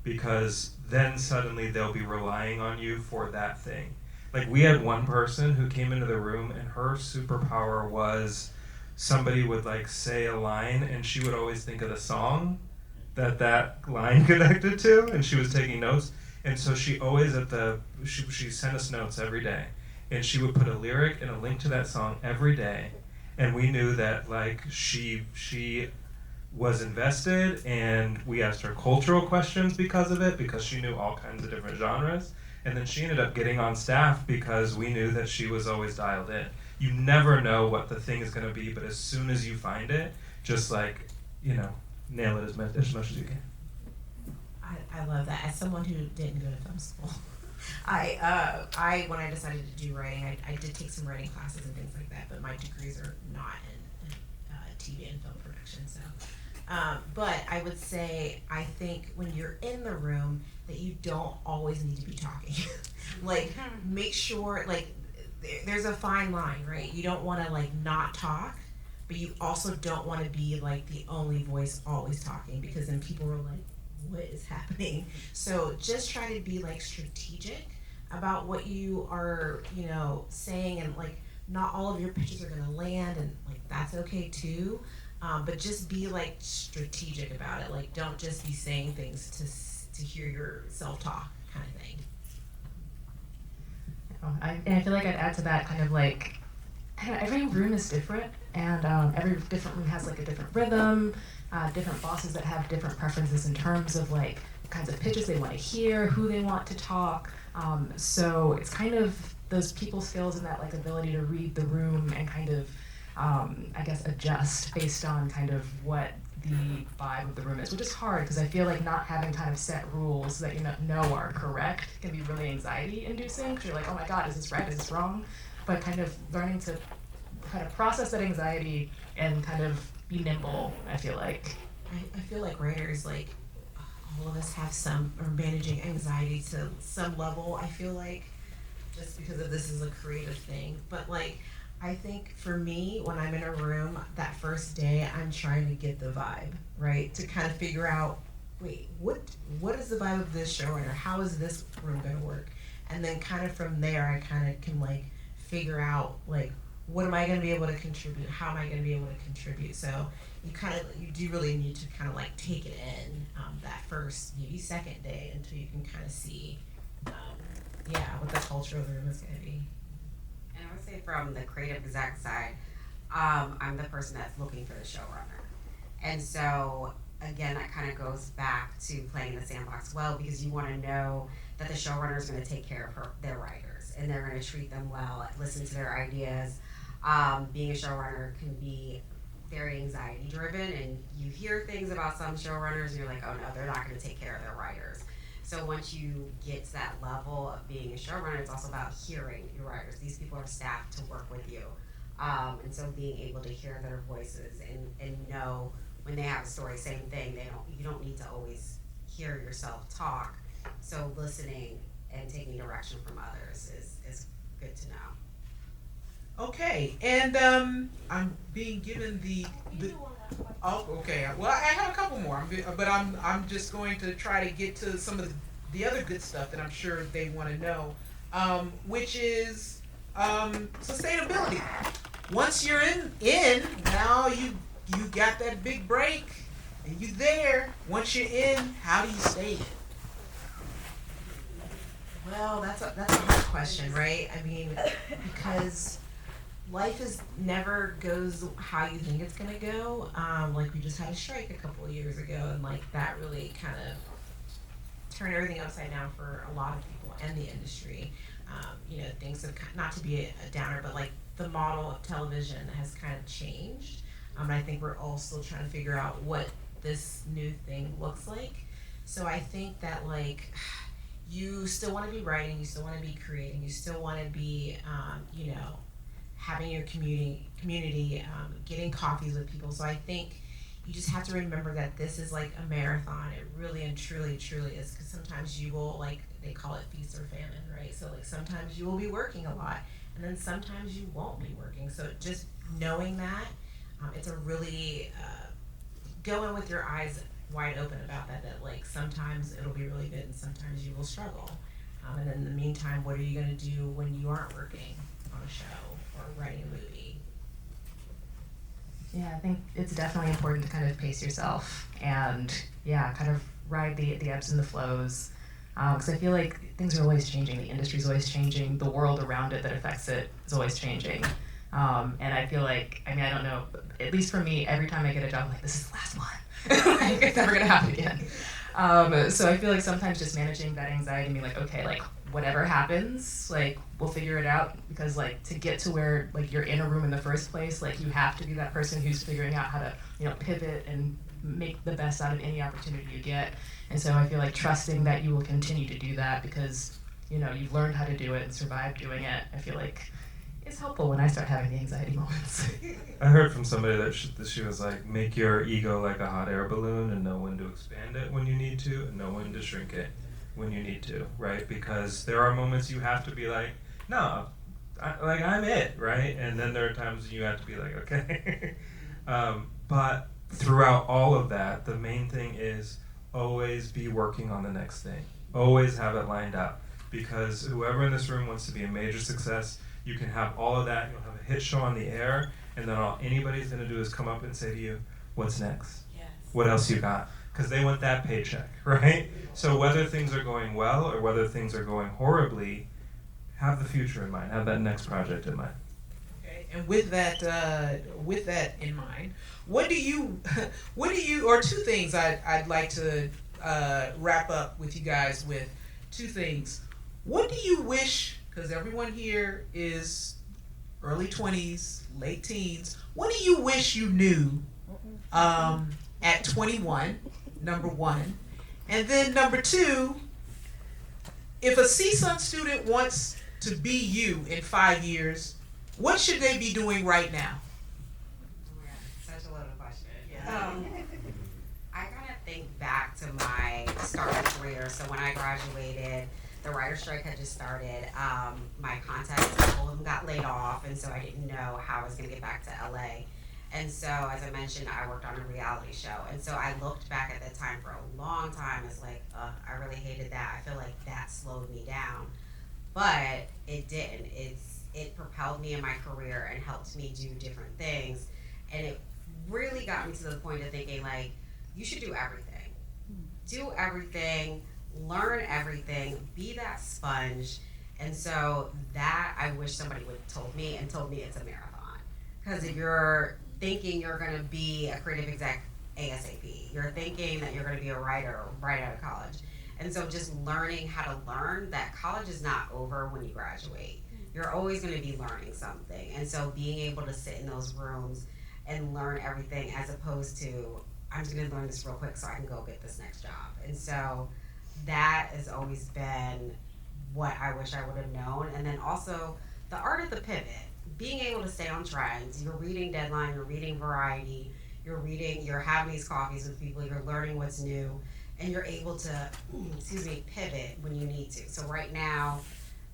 Because then suddenly they'll be relying on you for that thing. Like we had one person who came into the room and her superpower was somebody would like say a line and she would always think of the song that line connected to, and she was taking notes. And so she always she sent us notes every day, and she would put a lyric and a link to that song every day. And we knew that like she was invested, and we asked her cultural questions because of it, because she knew all kinds of different genres. And then she ended up getting on staff because we knew that she was always dialed in. You never know what the thing is going to be, but as soon as you find it, just like, nail it as much as you can. I love that. As someone who didn't go to film school, I when I decided to do writing, I did take some writing classes and things like that, but my degrees are not in TV and film production. So, but I would say I think when you're in the room that you don't always need to be talking. Like make sure there's a fine line, right? You don't want to not talk, but you also don't want to be the only voice always talking, because then people are like, what is happening? So just try to be strategic about what you are, saying, and not all of your pitches are gonna land, and that's okay too. But just be strategic about it. Don't just be saying things to hear your self-talk kind of thing. And I feel like I'd add to that every room is different, and every different room has a different rhythm, different bosses that have different preferences in terms of kinds of pitches they want to hear, who they want to talk. So it's kind of those people skills and that ability to read the room and kind of I guess adjust based on kind of what the vibe of the room is, which is hard because I feel like not having kind of set rules that you know are correct can be really anxiety inducing, because you're like, oh my god, is this right, is this wrong? But kind of learning to kind of process that anxiety and kind of be nimble, I feel like. I feel like writers, all of us have are managing anxiety to some level, I feel like, just because of this is a creative thing. But I think for me, when I'm in a room that first day, I'm trying to get the vibe, right? To kind of figure out, wait, what is the vibe of this showrunner? How is this room gonna work? And then kind of from there, I kind of can figure out what am I gonna be able to contribute? How am I gonna be able to contribute? So you do really need to kind of take it in that first, maybe second day, until you can kind of see, what the culture of the room is gonna be. And I would say from the creative exec side, I'm the person that's looking for the showrunner. And so, again, that kind of goes back to playing the sandbox well, because you want to know that the showrunner is going to take care of their writers, and they're going to treat them well, listen to their ideas. Being a showrunner can be very anxiety driven, and you hear things about some showrunners and you're like, oh no, they're not going to take care of their writers. So once you get to that level of being a showrunner, it's also about hearing your writers. These people are staffed to work with you. And so being able to hear their voices and know when they have a story, same thing. You don't need to always hear yourself talk. So listening and taking direction from others is good to know. Okay, and I'm being given the oh, okay. Well, I have a couple more, but I'm just going to try to get to some of the other good stuff that I'm sure they want to know, which is sustainability. Once you're in, now you got that big break, and you there. Once you're in, how do you stay in? Well, that's a hard question, right? I mean, because life is never goes how you think it's gonna go. Like we just had a strike a couple of years ago, and like that really kind of turned everything upside down for a lot of people and the industry. Things have not to be a downer, but like the model of television has kind of changed. And I think we're all still trying to figure out what this new thing looks like. So I think that like you still want to be writing, you still want to be creating, you still want to be, having your community, getting coffees with people. So I think you just have to remember that this is like a marathon. It really and truly is, because sometimes you will, like they call it feast or famine, right? So like sometimes you will be working a lot, and then sometimes you won't be working. So just knowing that, it's a really go in with your eyes wide open about that like sometimes it'll be really good and sometimes you will struggle. And then in the meantime, what are you going to do when you aren't working on a show or writing a movie? Yeah, I think it's definitely important to kind of pace yourself and kind of ride the ebbs and the flows. Because I feel like things are always changing. The industry's always changing. The world around it that affects it is always changing. And I feel like, I don't know, at least for me, every time I get a job, I'm like, this is the last one. Like, it's never gonna happen again. So I feel like sometimes just managing that anxiety and being like, okay, like whatever happens, like we'll figure it out, because like to get to where like you're in a room in the first place, like you have to be that person who's figuring out how to, pivot and make the best out of any opportunity you get. And so I feel like trusting that you will continue to do that because, you've learned how to do it and survived doing it. I feel like it's helpful when I start having the anxiety moments. I heard from somebody that she was like, make your ego like a hot air balloon and know when to expand it when you need to and know when to shrink it when you need to, right? Because there are moments you have to be like, no, I'm it, right? And then there are times you have to be like, okay. But throughout all of that, the main thing is always be working on the next thing. Always have it lined up, because whoever in this room wants to be a major success, you can have all of that, you'll have a hit show on the air, and then all anybody's gonna do is come up and say to you, what's next? Yes. What else you got? Because they want that paycheck, right? So whether things are going well or whether things are going horribly, have the future in mind, have that next project in mind. Okay, and with that in mind, what do you, or two things I'd like to wrap up with you guys with, two things. What do you wish, because everyone here is early 20s, late teens, what do you wish you knew at 21, number one? And then number two, if a CSUN student wants to be you in 5 years, what should they be doing right now? Oh my God, such a loaded question. I kind of think back to my start of career. So when I graduated, the writer's strike had just started. My contacts, a couple of them got laid off, and so I didn't know how I was going to get back to LA. And so, as I mentioned, I worked on a reality show. And so I looked back at that time for a long time as like, I really hated that. I feel like that slowed me down. But it didn't. It propelled me in my career and helped me do different things. And it really got me to the point of thinking, like, you should do everything. Do everything, learn everything, be that sponge. And so that I wish somebody would have told me it's a marathon. Because if you're thinking you're going to be a creative exec ASAP, you're thinking that you're going to be a writer right out of college. And so just learning how to learn that college is not over when you graduate. You're always going to be learning something. And so being able to sit in those rooms and learn everything, as opposed to, I'm just going to learn this real quick so I can go get this next job. And so that has always been what I wish I would have known. And then also the art of the pivot, being able to stay on trends. You're reading Deadline, you're reading Variety, you're reading, you're having these coffees with people, you're learning what's new, and you're able to, pivot when you need to. So right now,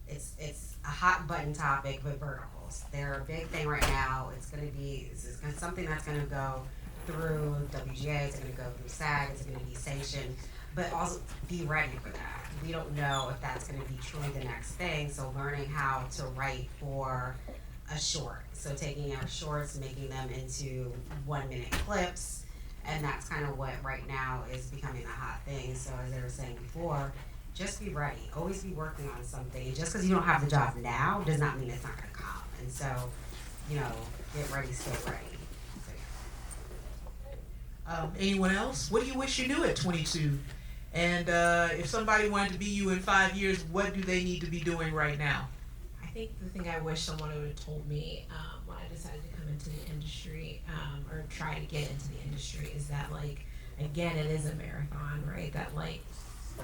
it's a hot button topic with verticals. They're a big thing right now. This is something that's gonna go through WGA, it's gonna go through SAG, it's gonna be sanctioned, but also be ready for that. We don't know if that's gonna be truly the next thing, so learning how to write for a short. So taking our shorts, making them into 1-minute clips, and that's kind of what right now is becoming a hot thing. So as they were saying before, just be ready. Always be working on something. And just because you don't have the job now does not mean it's not going to come. And so, get ready, stay ready. So, Anyone else? What do you wish you knew at 22? And if somebody wanted to be you in 5 years, what do they need to be doing right now? I think the thing I wish someone would have told me when I decided to come into the industry or try to get into the industry is that, like, again, it is a marathon, right? That, like,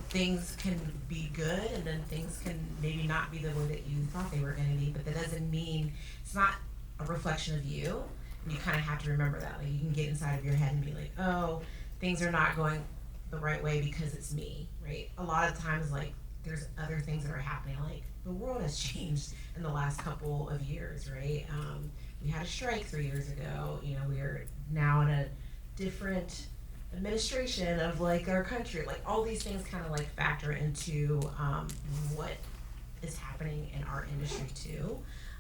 things can be good and then things can maybe not be the way that you thought they were going to be, but that doesn't mean it's not a reflection of you. And you kind of have to remember that. Like, you can get inside of your head and be like, oh, things are not going the right way because it's me, right? A lot of times, like, there's other things that are happening. Like, the world has changed in the last couple of years, right? We had a strike 3 years ago. We're now in a different administration of, like, our country. Like, all these things kind of, like, factor into what is happening in our industry too.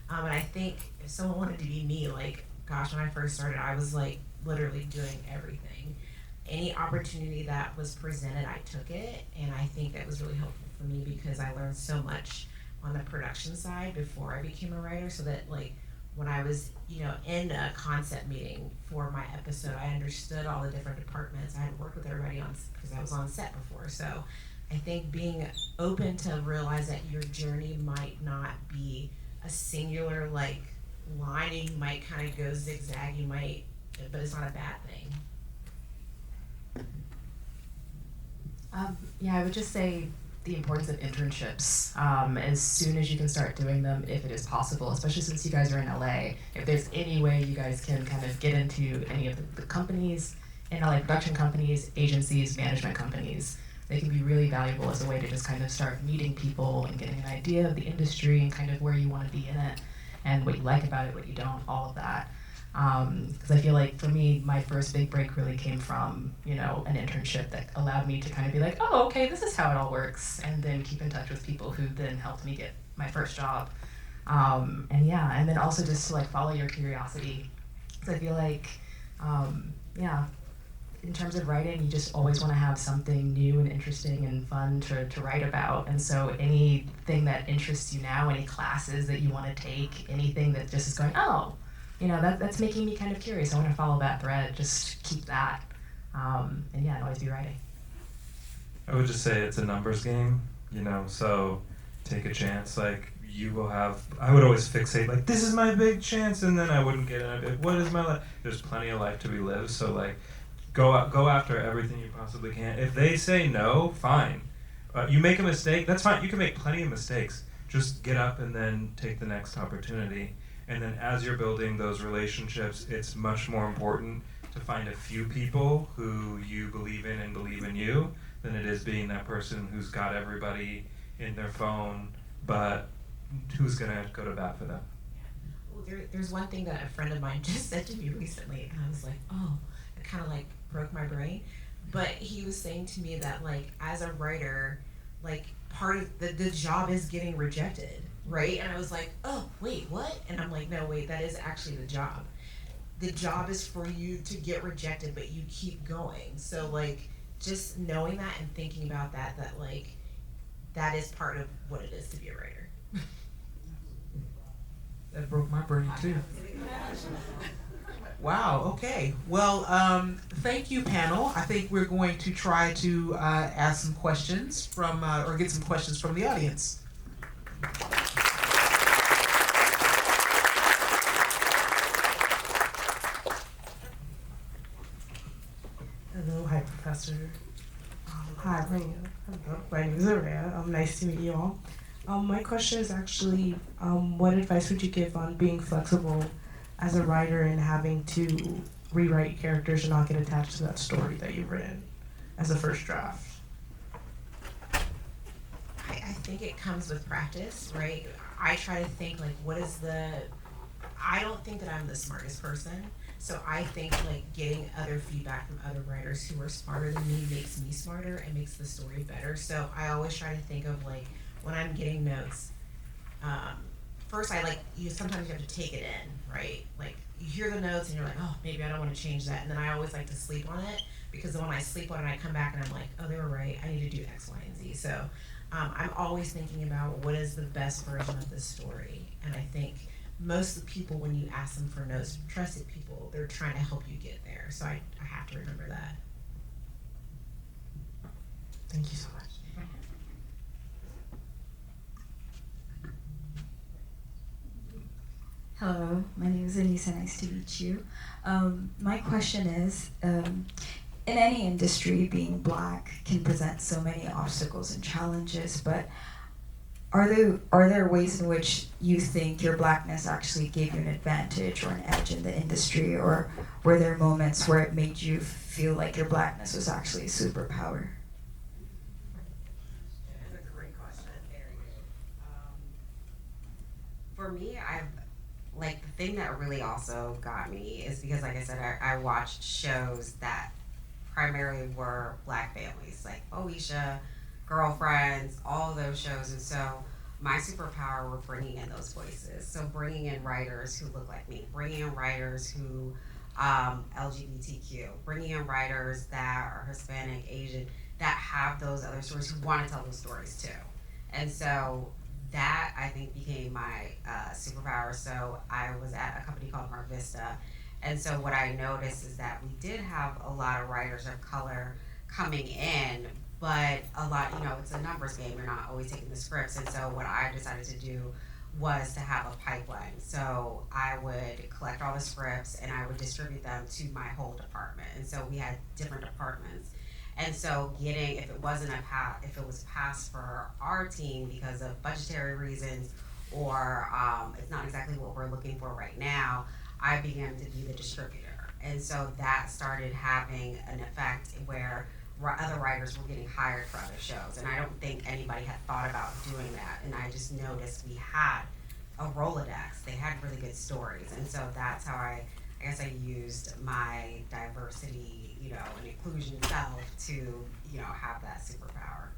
And I think if someone wanted to be me, like, gosh, when I first started, I was, like, literally doing everything. Any opportunity that was presented, I took it, and I think that was really helpful for me because I learned so much on the production side before I became a writer, so that, like, when I was, in a concept meeting for my episode, I understood all the different departments. I had worked with everybody because I was on set before. So I think being open to realize that your journey might not be a singular, like, line. You might kind of go zigzag, but it's not a bad thing. Yeah, I would just say the importance of internships as soon as you can start doing them, if it is possible, especially since you guys are in LA. If there's any way you guys can kind of get into any of the companies in LA, production companies, agencies, management companies, they can be really valuable as a way to just kind of start meeting people and getting an idea of the industry and kind of where you want to be in it and what you like about it, what you don't, all of that. Because I feel like for me, my first big break really came from, an internship that allowed me to kind of be like, oh, okay, this is how it all works, and then keep in touch with people who then helped me get my first job. And then also just to, like, follow your curiosity. Because I feel like, in terms of writing, you just always want to have something new and interesting and fun to write about. And so anything that interests you now, any classes that you want to take, anything that just is going, oh, that's making me kind of curious. I want to follow that thread. Just keep that, and always be writing. I would just say it's a numbers game, so take a chance. Like, I would always fixate, like, this is my big chance, and then I wouldn't get in. What is my life? There's plenty of life to be lived, so, like, go after everything you possibly can. If they say no, fine. You make a mistake, that's fine. You can make plenty of mistakes. Just get up and then take the next opportunity. And then as you're building those relationships, it's much more important to find a few people who you believe in and believe in you than it is being that person who's got everybody in their phone, but who's going to go to bat for them. Well, there's one thing that a friend of mine just said to me recently, and I was like, oh, it kind of, like, broke my brain. But he was saying to me that, like, as a writer, like, part of the job is getting rejected. Right? And I was like, oh, wait, what? And I'm like, no, wait, that is actually the job. The job is for you to get rejected, but you keep going. So, like, just knowing that and thinking about that, like, that is part of what it is to be a writer. That broke my brain too. Wow, okay. Well, thank you, panel. I think we're going to try to ask some questions from, or get some questions from the audience. Hello, hi, Professor. Hi, my name is Araya. Nice to meet you all. My question is actually, what advice would you give on being flexible as a writer and having to rewrite characters and not get attached to that story that you've written as a first draft? I think it comes with practice, right? I try to think like, I don't think that I'm the smartest person. So I think like getting other feedback from other writers who are smarter than me makes me smarter and makes the story better. So I always try to think of like, when I'm getting notes, first sometimes you have to take it in, right? Like you hear the notes and you're like, oh, maybe I don't want to change that. And then I always like to sleep on it, because when I sleep on it, I come back and I'm like, oh, they were right. I need to do X, Y, and Z. So I'm always thinking about what is the best version of this story. And I think most of the people, when you ask them for notes, trusted people, they're trying to help you get there. So I have to remember that. Thank you so much. Hello, my name is Elise, nice to meet you. My question is, in any industry, being Black can present so many obstacles and challenges, but are there ways in which you think your Blackness actually gave you an advantage or an edge in the industry, or were there moments where it made you feel like your Blackness was actually a superpower? That's a great question. Very good. For me, the thing that really also got me is because, like I said, I watched shows that primarily were Black families, like Moesha, Girlfriends, all of those shows. And so my superpower were bringing in those voices. So bringing in writers who look like me, bringing in writers who LGBTQ, bringing in writers that are Hispanic, Asian, that have those other stories, who want to tell those stories too. And so that, I think, became my superpower. So I was at a company called Mar Vista, and so what I noticed is that we did have a lot of writers of color coming in, but a lot, it's a numbers game. You're not always taking the scripts. And so what I decided to do was to have a pipeline. So I would collect all the scripts and I would distribute them to my whole department. And so we had different departments. And so if it was passed for our team because of budgetary reasons, or it's not exactly what we're looking for right now, I began to be the distributor. And so that started having an effect where other writers were getting hired for other shows. And I don't think anybody had thought about doing that. And I just noticed we had a Rolodex. They had really good stories. And so that's how I guess I used my diversity, and inclusion self to, have that superpower.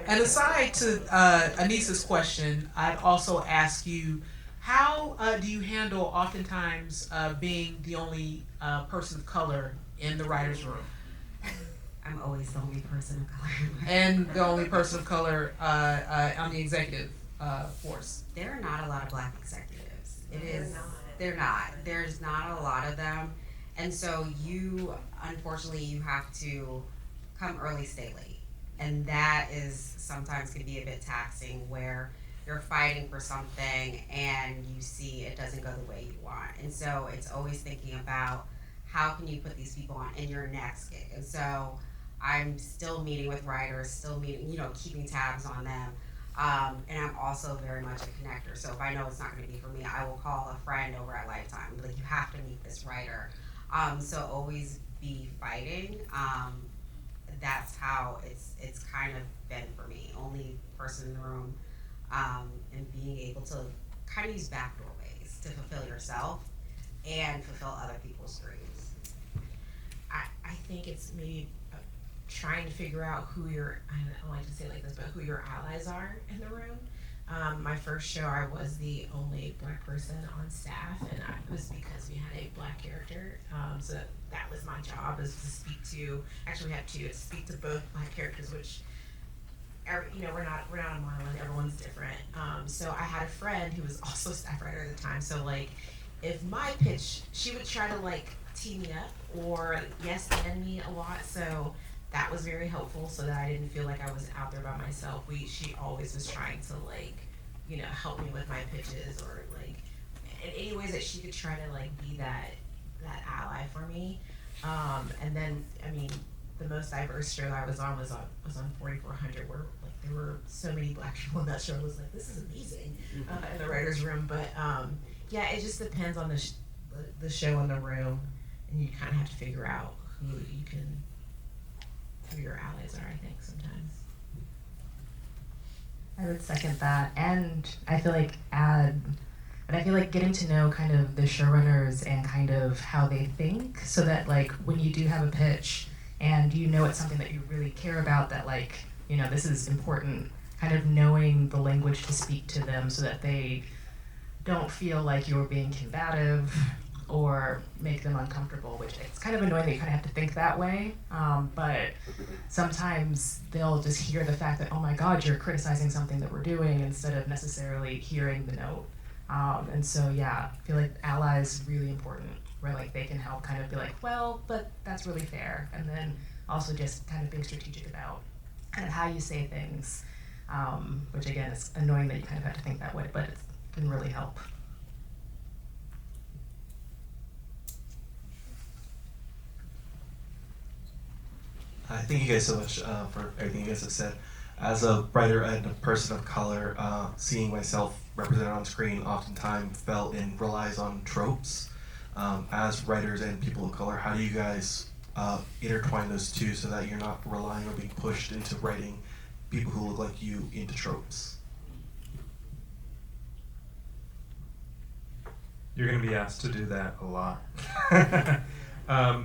And aside to Anissa's question, I'd also ask you, how do you handle oftentimes being the only person of color in the writer's room? I'm always the only person of color. And the only person of color on the executive force. There are not a lot of Black executives. They're not. There's not a lot of them. And so unfortunately, you have to come early, stay late. And that is sometimes can be a bit taxing, where you're fighting for something and you see it doesn't go the way you want. And so it's always thinking about how can you put these people on in your next gig. And so I'm still meeting with writers, keeping tabs on them. And I'm also very much a connector. So if I know it's not going to be for me, I will call a friend over at Lifetime. Like, you have to meet this writer. So always be fighting. That's how it's kind of been for me. Only person in the room, and being able to kind of use backdoor ways to fulfill yourself and fulfill other people's dreams. I think it's maybe trying to figure out who I don't like to say it like this, but who your allies are in the room. My first show, I was the only Black person on staff, and it was because we had a Black character. So that was my job, is to speak to. Actually, we had two. To speak to both Black characters, which, we're not a monolith. Everyone's different. So I had a friend who was also a staff writer at the time. So if my pitch, she would try to tee me up or yes and me a lot. So that was very helpful, so that I didn't feel like I was out there by myself. She always was trying to help me with my pitches, or in any ways that she could try to be that ally for me. And then, the most diverse show I was on 4400, where like there were so many Black people in that show. I was like, this is amazing in the writers' room. But yeah, it just depends on the show and the room, and you kind of have to figure out who your allies are. I think sometimes. I would second that, and I feel like getting to know kind of the showrunners and kind of how they think, so that like when you do have a pitch and you know it's something that you really care about, that like, you know, this is important, kind of knowing the language to speak to them so that they don't feel like you're being combative or make them uncomfortable, which it's kind of annoying that you kind of have to think that way, but sometimes they'll just hear the fact that, oh my God, you're criticizing something that we're doing, instead of necessarily hearing the note. And so yeah, I feel like allies really important, where like they can help kind of be like, well, but that's really fair, and then also just kind of being strategic about kind of how you say things, which again, it's annoying that you kind of have to think that way, but it can really help. Thank you guys so much for everything you guys have said. As a writer and a person of color, seeing myself represented on screen oftentimes relies on tropes. As writers and people of color, how do you guys intertwine those two so that you're not relying or being pushed into writing people who look like you into tropes? You're going to be asked to do that a lot.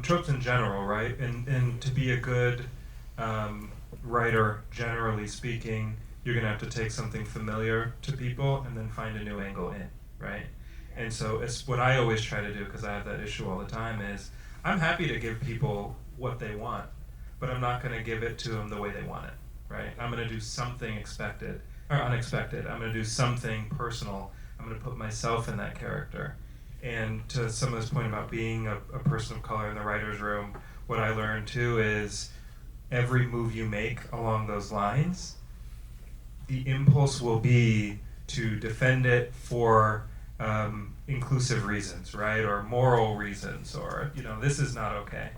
Tropes in general, right? And to be a good writer, generally speaking, you're going to have to take something familiar to people and then find a new angle in, right? And so it's what I always try to do, because I have that issue all the time, is I'm happy to give people what they want, but I'm not going to give it to them the way they want it, right? I'm going to do something expected or unexpected. I'm going to do something personal. I'm going to put myself in that character. And to some of this point about being a person of color in the writer's room, what I learned too is every move you make along those lines, the impulse will be to defend it for inclusive reasons, right? Or moral reasons, or, you know, this is not okay.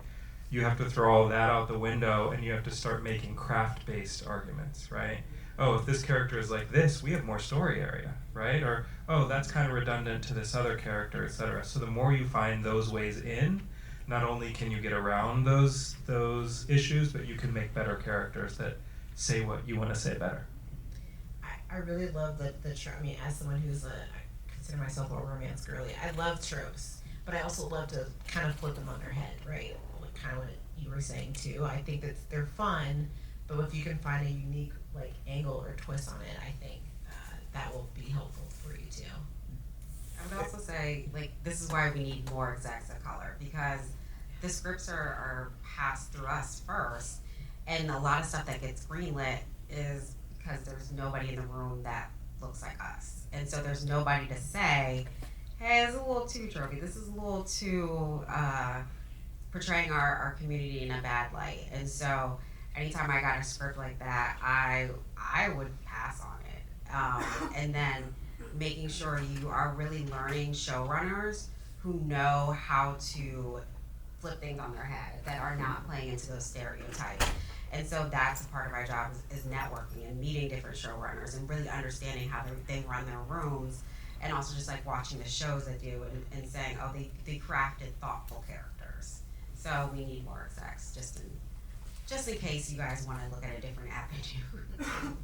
You have to throw all that out the window, and you have to start making craft-based arguments, right? Oh, if this character is like this, we have more story area, right? Or, oh, that's kind of redundant to this other character, etc. So the more you find those ways in, not only can you get around those issues, but you can make better characters that say what you want to say better. I really love the I mean, as someone who's I consider myself a romance girly, I love tropes, but I also love to kind of flip them on their head, right? Like kind of what you were saying too. I think that they're fun, but if you can find a unique like angle or twist on it, I think that will be helpful for you too. I would also say, like, this is why we need more execs of color, because the scripts are passed through us first, and a lot of stuff that gets greenlit is because there's nobody in the room that looks like us. And so there's nobody to say, hey, this is a little too tropey, this is a little too portraying our community in a bad light. And so anytime I got a script like that, I would pass on it. And then making sure you are really learning showrunners who know how to flip things on their head, that are not playing into those stereotypes. And so that's a part of our job is networking and meeting different showrunners and really understanding how they run their rooms, and also just like watching the shows they do and saying, oh, they crafted thoughtful characters. So we need more execs, just in case you guys want to look at a different avenue.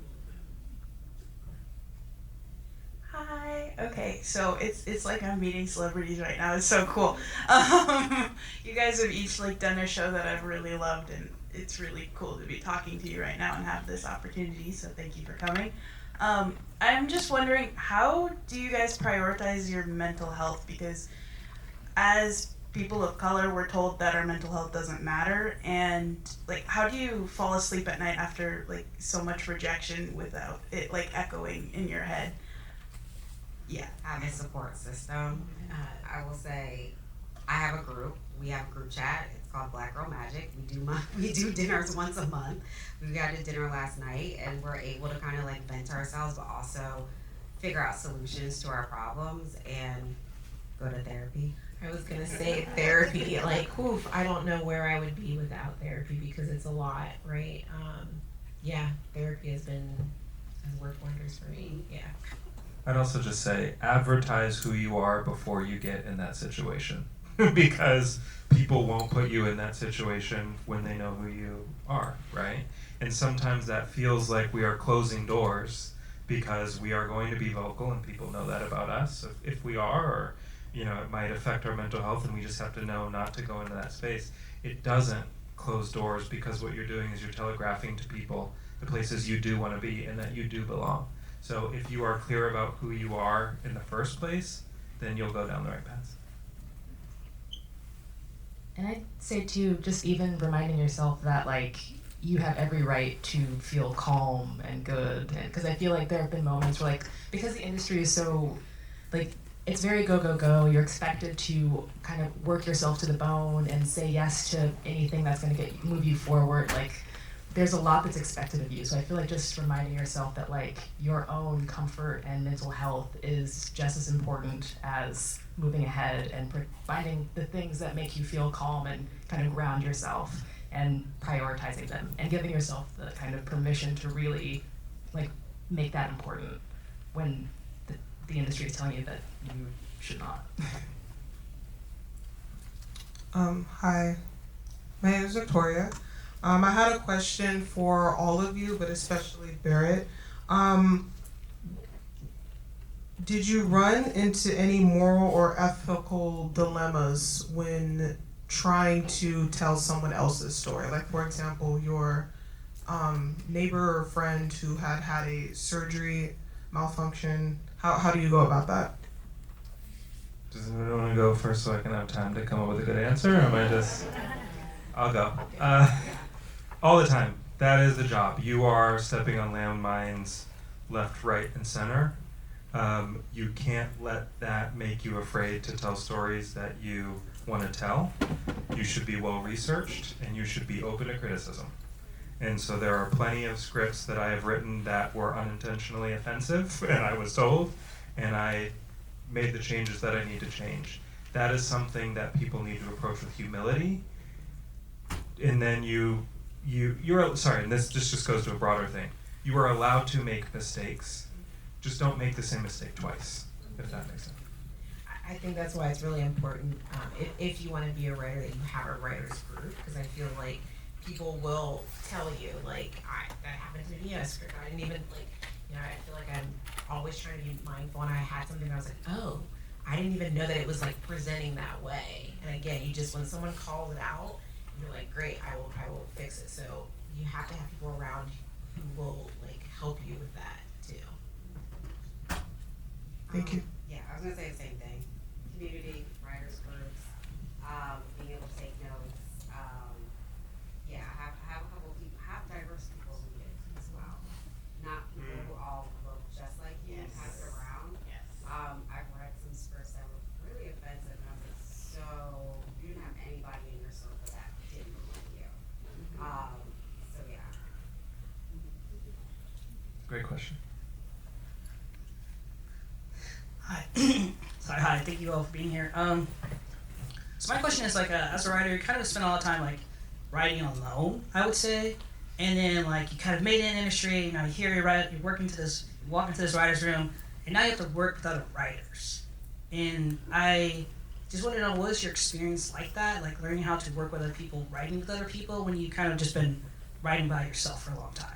Hi. Okay, so it's like I'm meeting celebrities right now. It's so cool. You guys have each like done a show that I've really loved, and it's really cool to be talking to you right now and have this opportunity. So thank you for coming. I'm just wondering, how do you guys prioritize your mental health? Because as people of color, we're told that our mental health doesn't matter, and like, how do you fall asleep at night after like so much rejection without it like echoing in your head? Yeah. Have a support system. I will say, I have a group. We have a group chat. It's called Black Girl Magic. We do dinners once a month. We got a dinner last night, and we're able to kind of like vent ourselves, but also figure out solutions to our problems and go to therapy. I was gonna say therapy. Like, oof, I don't know where I would be without therapy because it's a lot, right? Yeah, therapy has worked wonders for me. Yeah. I'd also just say advertise who you are before you get in that situation because people won't put you in that situation when they know who you are, right? And sometimes that feels like we are closing doors because we are going to be vocal and people know that about us if we are, or it might affect our mental health and we just have to know not to go into that space. It doesn't close doors because what you're doing is you're telegraphing to people the places you do want to be and that you do belong. So if you are clear about who you are in the first place, then you'll go down the right path. And I'd say too, just even reminding yourself that like you have every right to feel calm and good, and because I feel like there have been moments where like because the industry is so like it's very go go go, you're expected to kind of work yourself to the bone and say yes to anything that's going to move you forward. Like there's a lot that's expected of you. So I feel like just reminding yourself that like your own comfort and mental health is just as important as moving ahead and finding the things that make you feel calm and kind of ground yourself and prioritizing them and giving yourself the kind of permission to really like make that important when the industry is telling you that you should not. Hi, my name is Victoria. I had a question for all of you, but especially Barret. Did you run into any moral or ethical dilemmas when trying to tell someone else's story? Like, for example, your neighbor or friend who had a surgery malfunction. How do you go about that? Does anyone want to go first so I can have time to come up with a good answer, or am I just... I'll go. All the time. That is the job. You are stepping on landmines left, right, and center. You can't let that make you afraid to tell stories that you want to tell. You should be well researched, and you should be open to criticism. And so there are plenty of scripts that I have written that were unintentionally offensive, and I was told, and I made the changes that I need to change. That is something that people need to approach with humility. And then you're sorry, and this just goes to a broader thing. You are allowed to make mistakes. Just don't make the same mistake twice, if that makes sense. I think that's why it's really important if you want to be a writer that you have a writer's group, because I feel like people will tell you, like, that happened to me in a script. I didn't even, like, I feel like I'm always trying to be mindful, and I had something that I was like, oh, I didn't even know that it was, like, presenting that way. And again, when someone calls it out, you're like, great, I will fix it. So you have to have people around who will, like, help you with that, too. Thank you. Yeah, I was gonna say the same thing. Community, writers groups, being able to take notes. Have a couple of people, have diverse people who get it as well. Not people who all look just like you. Yes. Have it around. Yes. I've read some scripts that were really offensive, and I was like, so you didn't have anybody in your circle that didn't look like you. So yeah. Great question. Hi. Sorry, hi. Thank you all for being here. So my question is, like, as a writer, you kind of spend a lot of time, like, writing alone, I would say. And then, like, you kind of made it in the industry, you hear you're walk into this writer's room, and now you have to work with other writers. And I just want to know, what is your experience like that? Like, learning how to work with other people, writing with other people, when you kind of just been writing by yourself for a long time?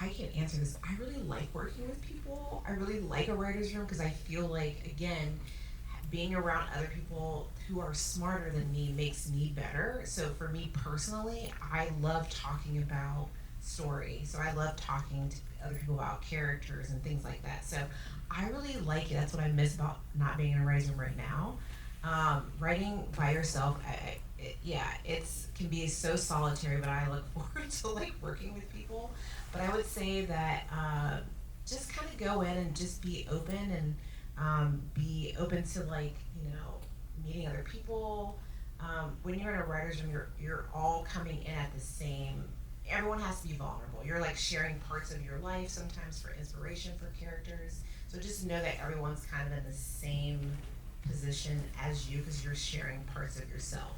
I can answer this. I really like working with people. I really like a writer's room because I feel like, again, being around other people who are smarter than me makes me better. So for me personally, I love talking about story. So I love talking to other people about characters and things like that. So I really like it. That's what I miss about not being in a writer's room right now. Writing by yourself, it can be so solitary, but I look forward to like working with people. But I would say that just kind of go in and just be open and be open to like, meeting other people. When you're in a writer's room, you're all coming in at the same, everyone has to be vulnerable. You're like sharing parts of your life sometimes for inspiration for characters. So just know that everyone's kind of in the same position as you because you're sharing parts of yourself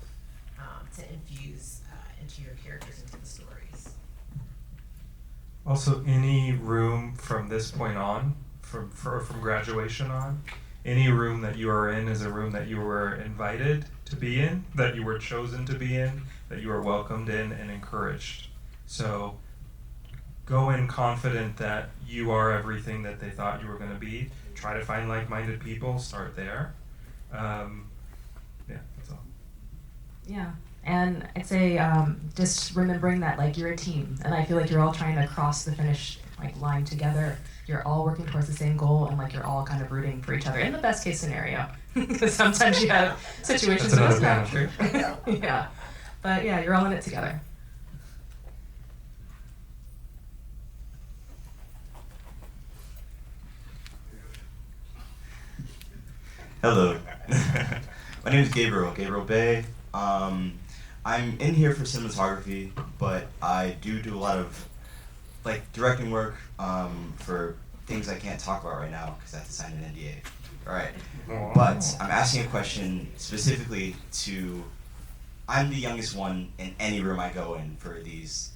to infuse into your characters, into the stories. Also, any room from this point on, from graduation on, any room that you are in is a room that you were invited to be in, that you were chosen to be in, that you were welcomed in and encouraged. So go in confident that you are everything that they thought you were going to be. Try to find like-minded people, start there. Yeah, that's all. Yeah, and I'd say just remembering that like you're a team, and I feel like you're all trying to cross the finish like line together. You're all working towards the same goal, and like you're all kind of rooting for each other in the best case scenario. Because sometimes you have situations where that's not true. Yeah, but yeah, you're all in it together. Hello, my name is Gabriel Bay. I'm in here for cinematography, but I do a lot of like directing work for things I can't talk about right now because I have to sign an NDA. All right, but I'm asking a question specifically to. I'm the youngest one in any room I go in for these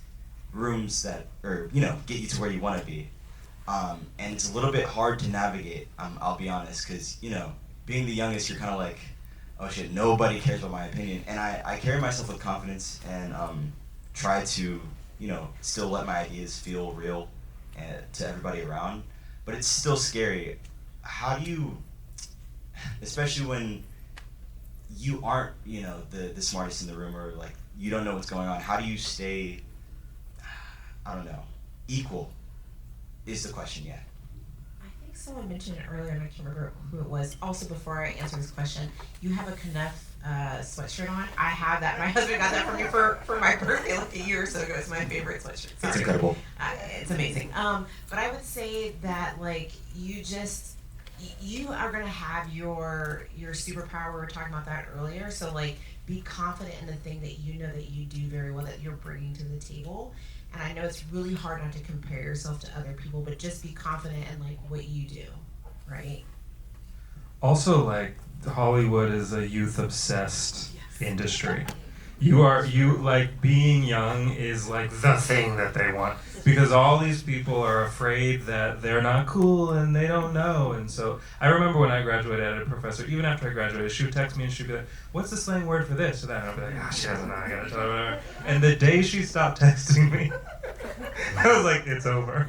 rooms that, or get you to where you want to be, and it's a little bit hard to navigate. I'll be honest, because being the youngest, you're kind of like, oh shit, nobody cares about my opinion. And I carry myself with confidence and try to, still let my ideas feel real to everybody around. But it's still scary. How do you, especially when you aren't, the smartest in the room, or like you don't know what's going on, how do you stay, I don't know, equal is the question, yeah. Someone mentioned it earlier, and I can't remember who it was. Also, before I answer this question, you have a Knuff sweatshirt on. I have that. My husband got that for me for my birthday like a year or so ago. It's my favorite sweatshirt. Sorry. It's incredible. It's amazing. But I would say that like you are gonna have your superpower. We were talking about that earlier. So like be confident in the thing that you know that you do very well, that you're bringing to the table. And I know it's really hard not to compare yourself to other people, but just be confident in like what you do, right? Also, like Hollywood is a youth-obsessed industry. You like being young is like the thing that they want, because all these people are afraid that they're not cool and they don't know. And so I remember when I graduated, I had a professor, even after I graduated, she would text me and she'd be like, what's the slang word for this or that? And I'd be like, oh, she doesn't know, I gotta tell her whatever. And the day she stopped texting me, I was like, it's over.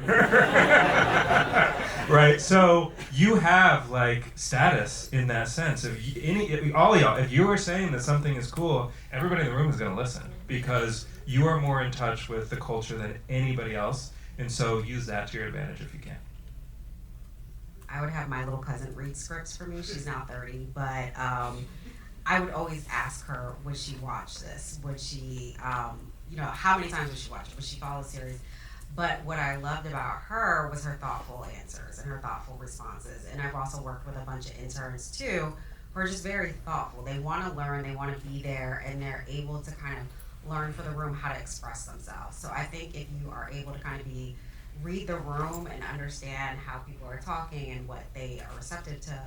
Right, so you have like status in that sense. All of y'all, if you are saying that something is cool, everybody in the room is gonna listen, because you are more in touch with the culture than anybody else, and so use that to your advantage if you can. I would have my little cousin read scripts for me. She's now 30, but I would always ask her, would she watch this? Would she, how many times would she watch it? Would she follow the series? But what I loved about her was her thoughtful answers and her thoughtful responses. And I've also worked with a bunch of interns too, who are just very thoughtful. They want to learn, they want to be there, and they're able to kind of learn for the room how to express themselves. So I think if you are able to kind of read the room and understand how people are talking and what they are receptive to,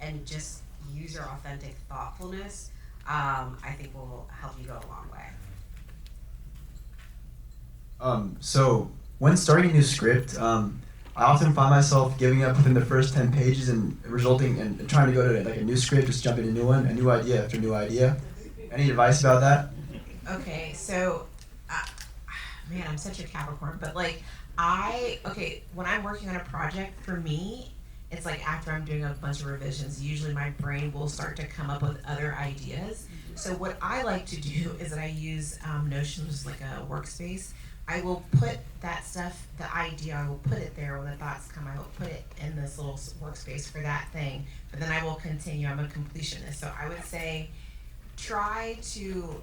and just use your authentic thoughtfulness, I think will help you go a long way. So when starting a new script, I often find myself giving up within the first 10 pages and resulting in trying to go to like a new script, just jump into a new one, a new idea after new idea. Any advice about that? Okay, so, man, I'm such a Capricorn, but like, when I'm working on a project, for me, it's like after I'm doing a bunch of revisions, usually my brain will start to come up with other ideas. So what I like to do is that I use Notion, which is like a workspace. I will put that stuff, the idea, I will put it there when the thoughts come, I will put it in this little workspace for that thing, but then I will continue, I'm a completionist. So I would say, try to,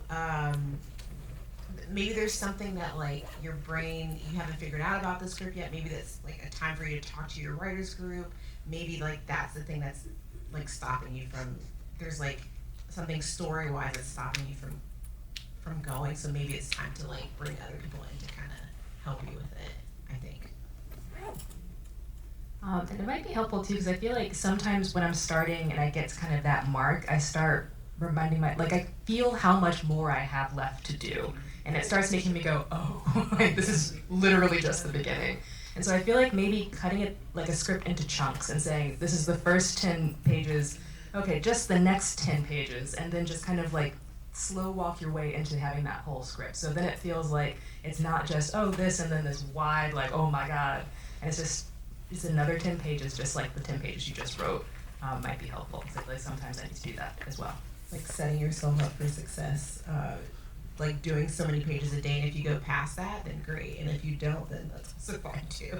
maybe there's something that like your brain, you haven't figured out about the script yet, maybe that's like a time for you to talk to your writers group, maybe like that's the thing that's like stopping you from, there's like something story-wise that's stopping you from going, so maybe it's time to like bring other people in to kind of help you with it, I think. And it might be helpful too, because I feel like sometimes when I'm starting and I get to kind of that mark, I start reminding I feel how much more I have left to do. And it starts making me go, oh, like this is literally just the beginning. And so I feel like maybe cutting it like a script into chunks and saying, this is the first 10 pages, okay, just the next 10 pages, and then just kind of like slow walk your way into having that whole script. So then it feels like it's not just, oh, this and then this wide, like, oh my God. And it's another 10 pages, just like the 10 pages you just wrote, might be helpful. Because I feel like sometimes I need to do that as well. Like setting yourself up for success, like doing so many pages a day, and if you go past that, then great, and if you don't, then that's also fine too.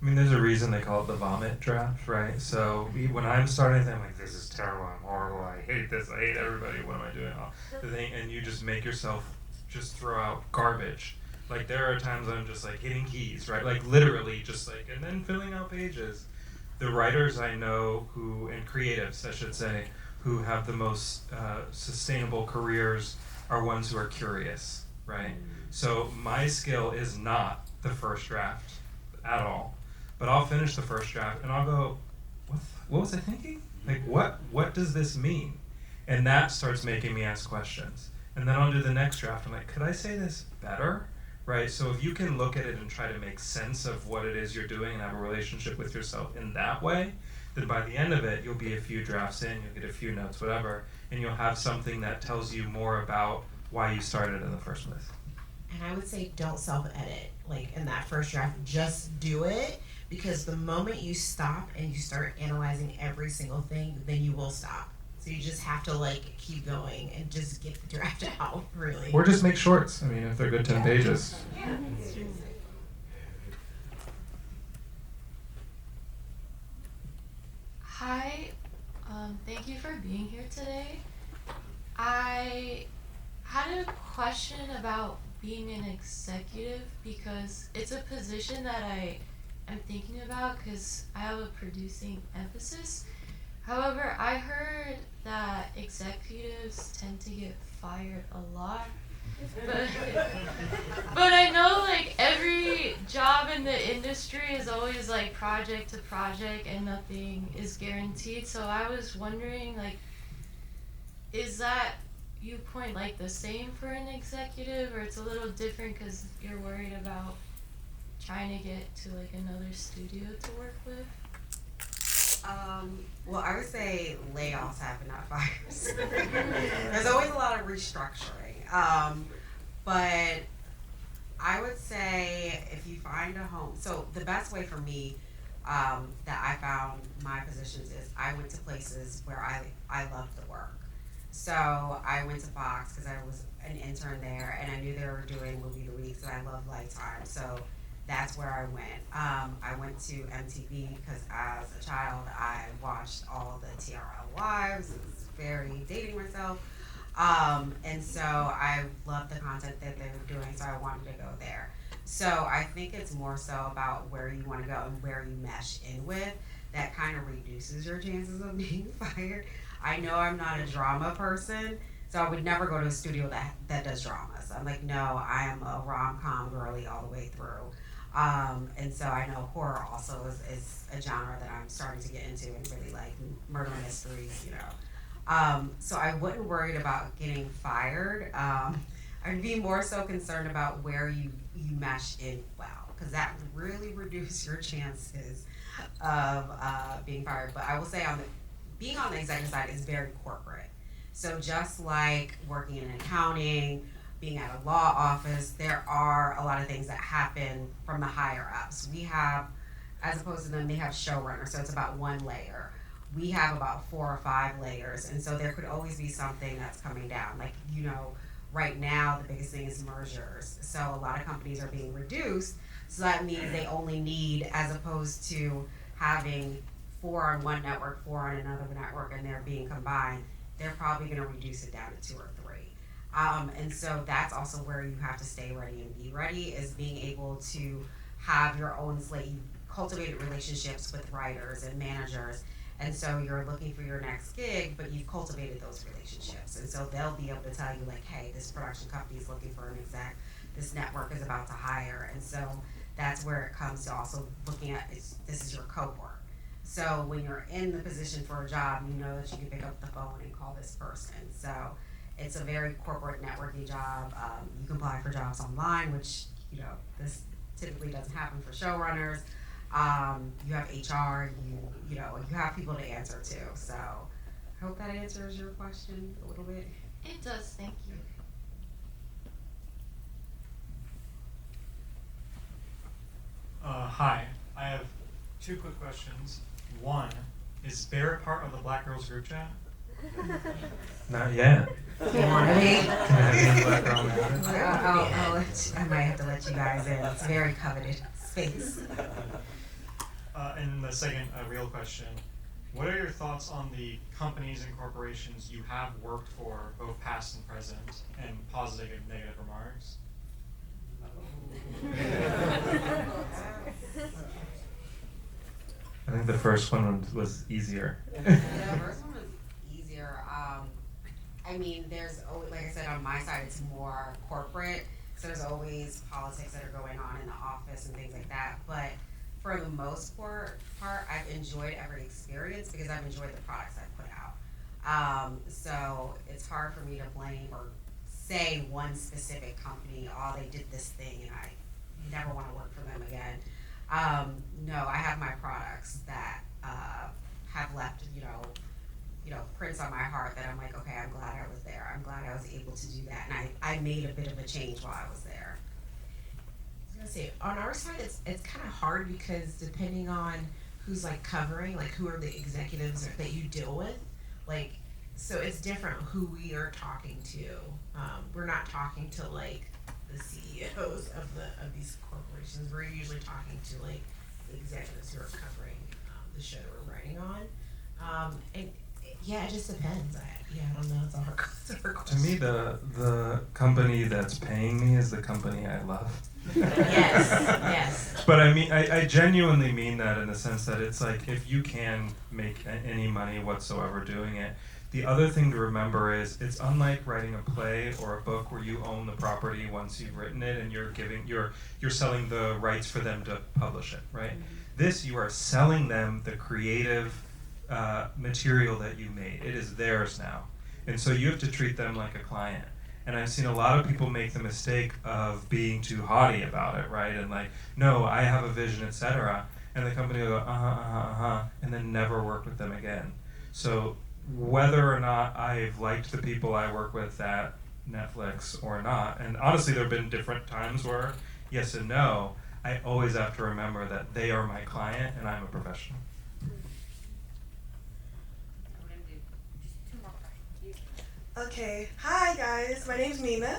I mean, there's a reason they call it the vomit draft, right? So when I'm starting, I'm like, this is terrible, I'm horrible, I hate this, I hate everybody, what am I doing? All the thing, and you just make yourself just throw out garbage. Like there are times I'm just like hitting keys, right? Like literally just like, and then filling out pages. The writers I know and creatives, I should say, who have the most sustainable careers are ones who are curious, right? So my skill is not the first draft at all, but I'll finish the first draft and I'll go, what was I thinking? Like what does this mean? And that starts making me ask questions. And then I'll do the next draft. I'm like, could I say this better? Right? So if you can look at it and try to make sense of what it is you're doing and have a relationship with yourself in that way, then by the end of it, you'll be a few drafts in, you'll get a few notes, whatever, and you'll have something that tells you more about why you started in the first place. And I would say don't self-edit, like in that first draft, just do it, because the moment you stop and you start analyzing every single thing, then you will stop. So you just have to like keep going and just get the draft out, really. Or just make shorts, I mean, if they're good 10 pages. Yeah. Hi, thank you for being here today. I had a question about being an executive because it's a position that I am thinking about because I have a producing emphasis. However, I heard that executives tend to get fired a lot. But I know like every job in the industry is always like project to project and nothing is guaranteed. So I was wondering, like, is that viewpoint like the same for an executive, or it's a little different because you're worried about trying to get to like another studio to work with? Well, I would say layoffs happen, not fires. There's always a lot of restructuring. But I would say if you find a home, so the best way for me that I found my positions is I went to places where I loved the work. So I went to Fox because I was an intern there and I knew they were doing Movie of the Week, and I love Lifetime. So that's where I went. I went to MTV because as a child I watched all the TRL Wives. It was very dating myself. And so I loved the content that they were doing, so I wanted to go there. So I think it's more so about where you want to go and where you mesh in with. That kind of reduces your chances of being fired. I know I'm not a drama person, so I would never go to a studio that does dramas. I'm like, no, I am a rom-com girly all the way through. And so I know horror also is a genre that I'm starting to get into and really like murder mysteries, you know. So I wasn't worried about getting fired. I'd be more so concerned about where you mesh in well, because that would really reduce your chances of being fired. But I will say being on the executive side is very corporate. So just like working in accounting, being at a law office, there are a lot of things that happen from the higher ups. We have, as opposed to them, they have showrunners, so it's about one layer. We have about 4 or 5 layers, and so there could always be something that's coming down. Like, you know, right now the biggest thing is mergers. So a lot of companies are being reduced, so that means they only need, as opposed to having 4 on one network, 4 on another network, and they're being combined, they're probably gonna reduce it down to 2 or 3. And so that's also where you have to stay ready and be ready, is being able to have your own slate. You cultivated relationships with writers and managers, and so you're looking for your next gig, but you've cultivated those relationships. And so they'll be able to tell you like, hey, this production company is looking for an exec, this network is about to hire. And so that's where it comes to also looking at this is your cohort. So when you're in the position for a job, you know that you can pick up the phone and call this person. So it's a very corporate networking job. You can apply for jobs online, which, you know, this typically doesn't happen for showrunners. You have HR, you know, you have people to answer to. So I hope that answers your question a little bit. It does, thank you. Hi, I have two quick questions. One, is Barret part of the Black Girls group chat? Not yet. You want to be? I might have to let you guys in. It's a very coveted space. And the second real question, what are your thoughts on the companies and corporations you have worked for, both past and present, and positive and negative remarks? I think the first one was easier. The first one was easier. I mean, there's always, like I said, on my side, it's more corporate. So there's always politics that are going on in the office and things like that. But for the most part, I've enjoyed every experience because I've enjoyed the products I've put out. So it's hard for me to blame or say one specific company, oh, they did this thing and I never want to work for them again. No, I have my products that have left, you know, prints on my heart that I'm like, okay, I'm glad I was there. I'm glad I was able to do that. And I made a bit of a change while I was there. I was gonna say, on our side, it's kind of hard because depending on who's like covering, like who are the executives that you deal with, like, so it's different who we are talking to. We're not talking to like the CEOs of these corporations. We're usually talking to like the executives who are covering the show that we're writing on. And yeah, it just depends. I don't know. It's a hard question. To me, the company that's paying me is the company I love. Yes, yes. But I mean, I genuinely mean that in the sense that it's like, if you can make any money whatsoever doing it, the other thing to remember is it's unlike writing a play or a book where you own the property once you've written it and you're selling the rights for them to publish it, right? Mm-hmm. This, you are selling them the creative material that you made. It is theirs now. And so you have to treat them like a client. And I've seen a lot of people make the mistake of being too haughty about it, right? And like, no, I have a vision, etc. And the company will go, and then never work with them again. So whether or not I've liked the people I work with at Netflix or not, and honestly there have been different times where yes and no, I always have to remember that they are my client and I'm a professional. Okay, hi guys, my name's Nina.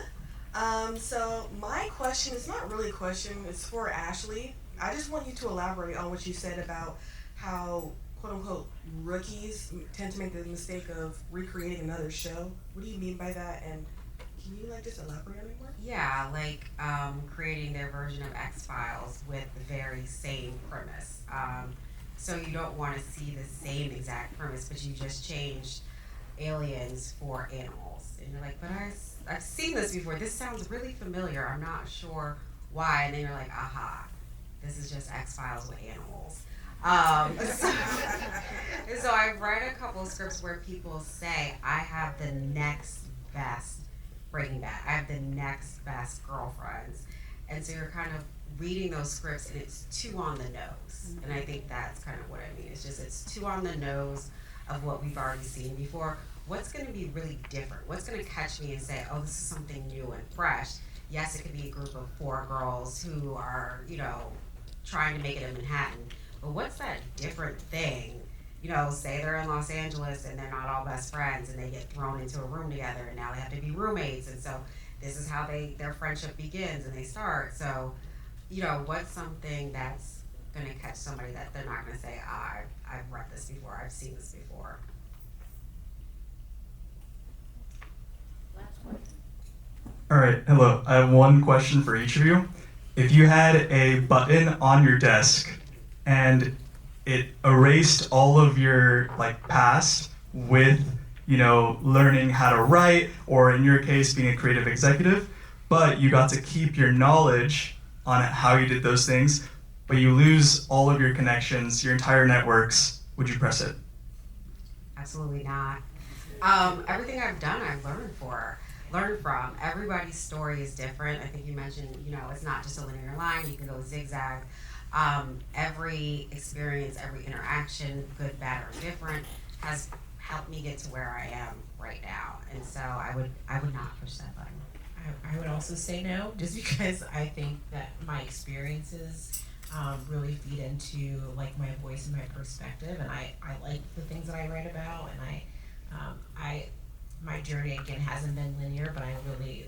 So my question is not really a question, it's for Ashley. I just want you to elaborate on what you said about how quote-unquote rookies tend to make the mistake of recreating another show. What do you mean by that, and can you like just elaborate on it more? Yeah, like creating their version of X-Files with the very same premise. So you don't want to see the same exact premise, but you just changed aliens for animals. And you're like, but I've seen this before. This sounds really familiar. I'm not sure why. And then you're like, aha, this is just X-Files with animals. So I've read a couple of scripts where people say, I have the next best Breaking Bad. I have the next best Girlfriends. And so you're kind of reading those scripts and it's too on the nose. Mm-hmm. And I think that's kind of what I mean. It's too on the nose of what we've already seen before. What's going to be really different? What's going to catch me and say, oh, this is something new and fresh? Yes, it could be a group of 4 girls who are, trying to make it in Manhattan. But what's that different thing? Say they're in Los Angeles and they're not all best friends and they get thrown into a room together and now they have to be roommates. And so this is how their friendship begins and they start. So, what's something that's going to catch somebody that they're not going to say, I've read this before, I've seen this before. All right, hello. I have one question for each of you. If you had a button on your desk and it erased all of your past with, learning how to write, or in your case, being a creative executive, but you got to keep your knowledge on how you did those things, but you lose all of your connections, your entire networks, would you press it? Absolutely not. Everything I've done, I've learned from. Everybody's story is different. I think you mentioned, it's not just a linear line. You can go zigzag. Every experience, every interaction, good, bad, or different, has helped me get to where I am right now. And so I would not push that button. I would also say no, just because I think that my experiences really feed into like my voice and my perspective, and I like the things that I write about, and my journey again hasn't been linear, but I really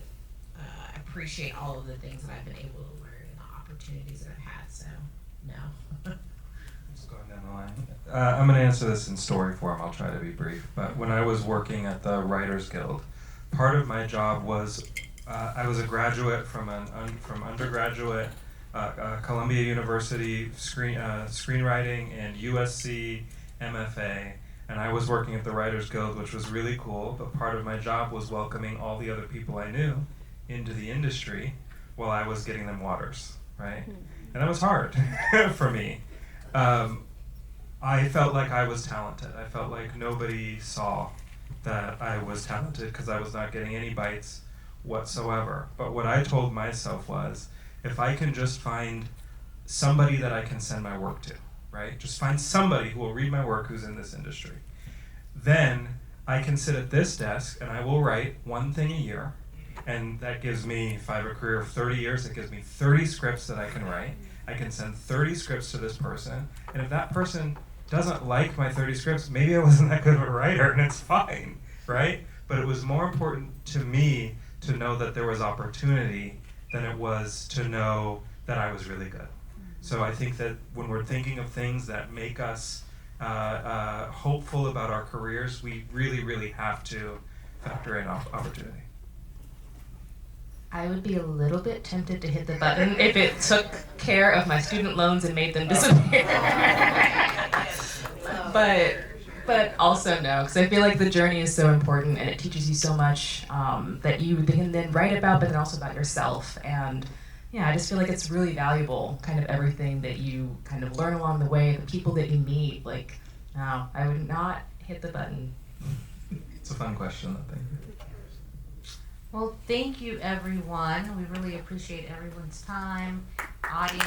appreciate all of the things that I've been able to learn and the opportunities that I've had. So no. Just going down the line. I'm going to answer this in story form. I'll try to be brief. But when I was working at the Writers Guild, part of my job was I was a graduate from undergraduate Columbia University screenwriting and USC MFA, and I was working at the Writers Guild, which was really cool. But part of my job was welcoming all the other people I knew into the industry while I was getting them waters, right? And that was hard for me. I felt like I was talented. I felt like nobody saw that I was talented because I was not getting any bites whatsoever. But what I told myself was, if I can just find somebody that I can send my work to, right? Just find somebody who will read my work who's in this industry. Then I can sit at this desk and I will write one thing a year. And that gives me, if I have a career of 30 years, it gives me 30 scripts that I can write. I can send 30 scripts to this person. And if that person doesn't like my 30 scripts, maybe I wasn't that good of a writer, and it's fine, right? But it was more important to me to know that there was opportunity than it was to know that I was really good. So I think that when we're thinking of things that make us hopeful about our careers, we really, really have to factor in opportunity. I would be a little bit tempted to hit the button if it took care of my student loans and made them disappear. But also no, because I feel like the journey is so important and it teaches you so much that you can then write about, but then also about yourself. And yeah, I just feel like it's really valuable, kind of everything that you kind of learn along the way, the people that you meet. Like, no, I would not hit the button. It's a fun question, I think. Well, thank you, everyone. We really appreciate everyone's time, audience.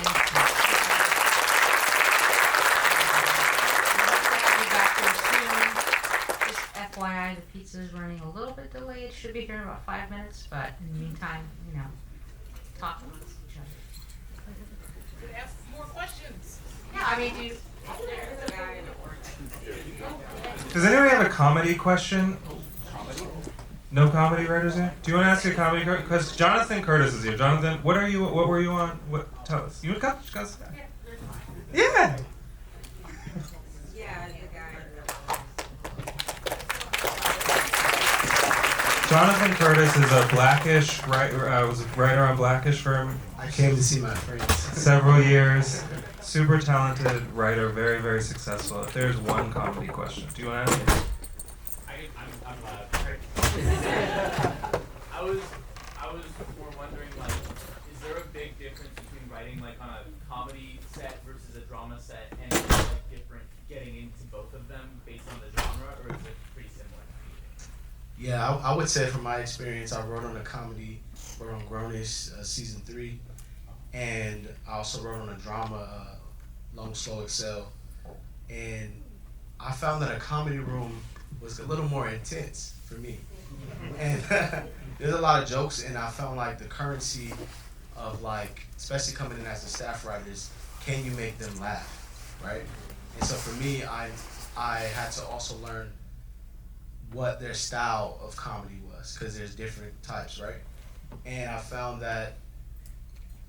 Just FYI, the pizza is running a little bit delayed. It should be here in about 5 minutes, but in the meantime, talk amongst each other. Could ask more questions. Yeah, I mean, Does anyone have a comedy question? No comedy writers here? Do you want to ask a comedy? Because Jonathan Curtis is here. Jonathan, what were you on? Tell us. You got Yeah. Jonathan Curtis is a Blackish was a writer on Blackish for I came to see my friends. several years. Super talented writer, very, very successful. If there's one comedy question, do you want to ask it? I'm loud. I was more wondering, like, is there a big difference between writing like on a comedy set versus a drama set, and is it like different getting into both of them based on the genre, or is it pretty similar? Yeah, I would say from my experience, I wrote on a comedy, wrote on Grownish season 3, and I also wrote on a drama, Long Slow Excel, and I found that a comedy room was a little more intense for me. And there's a lot of jokes, and I found like the currency of like, especially coming in as a staff writers, can you make them laugh, right? And so for me, I had to also learn what their style of comedy was, because there's different types, right? And I found that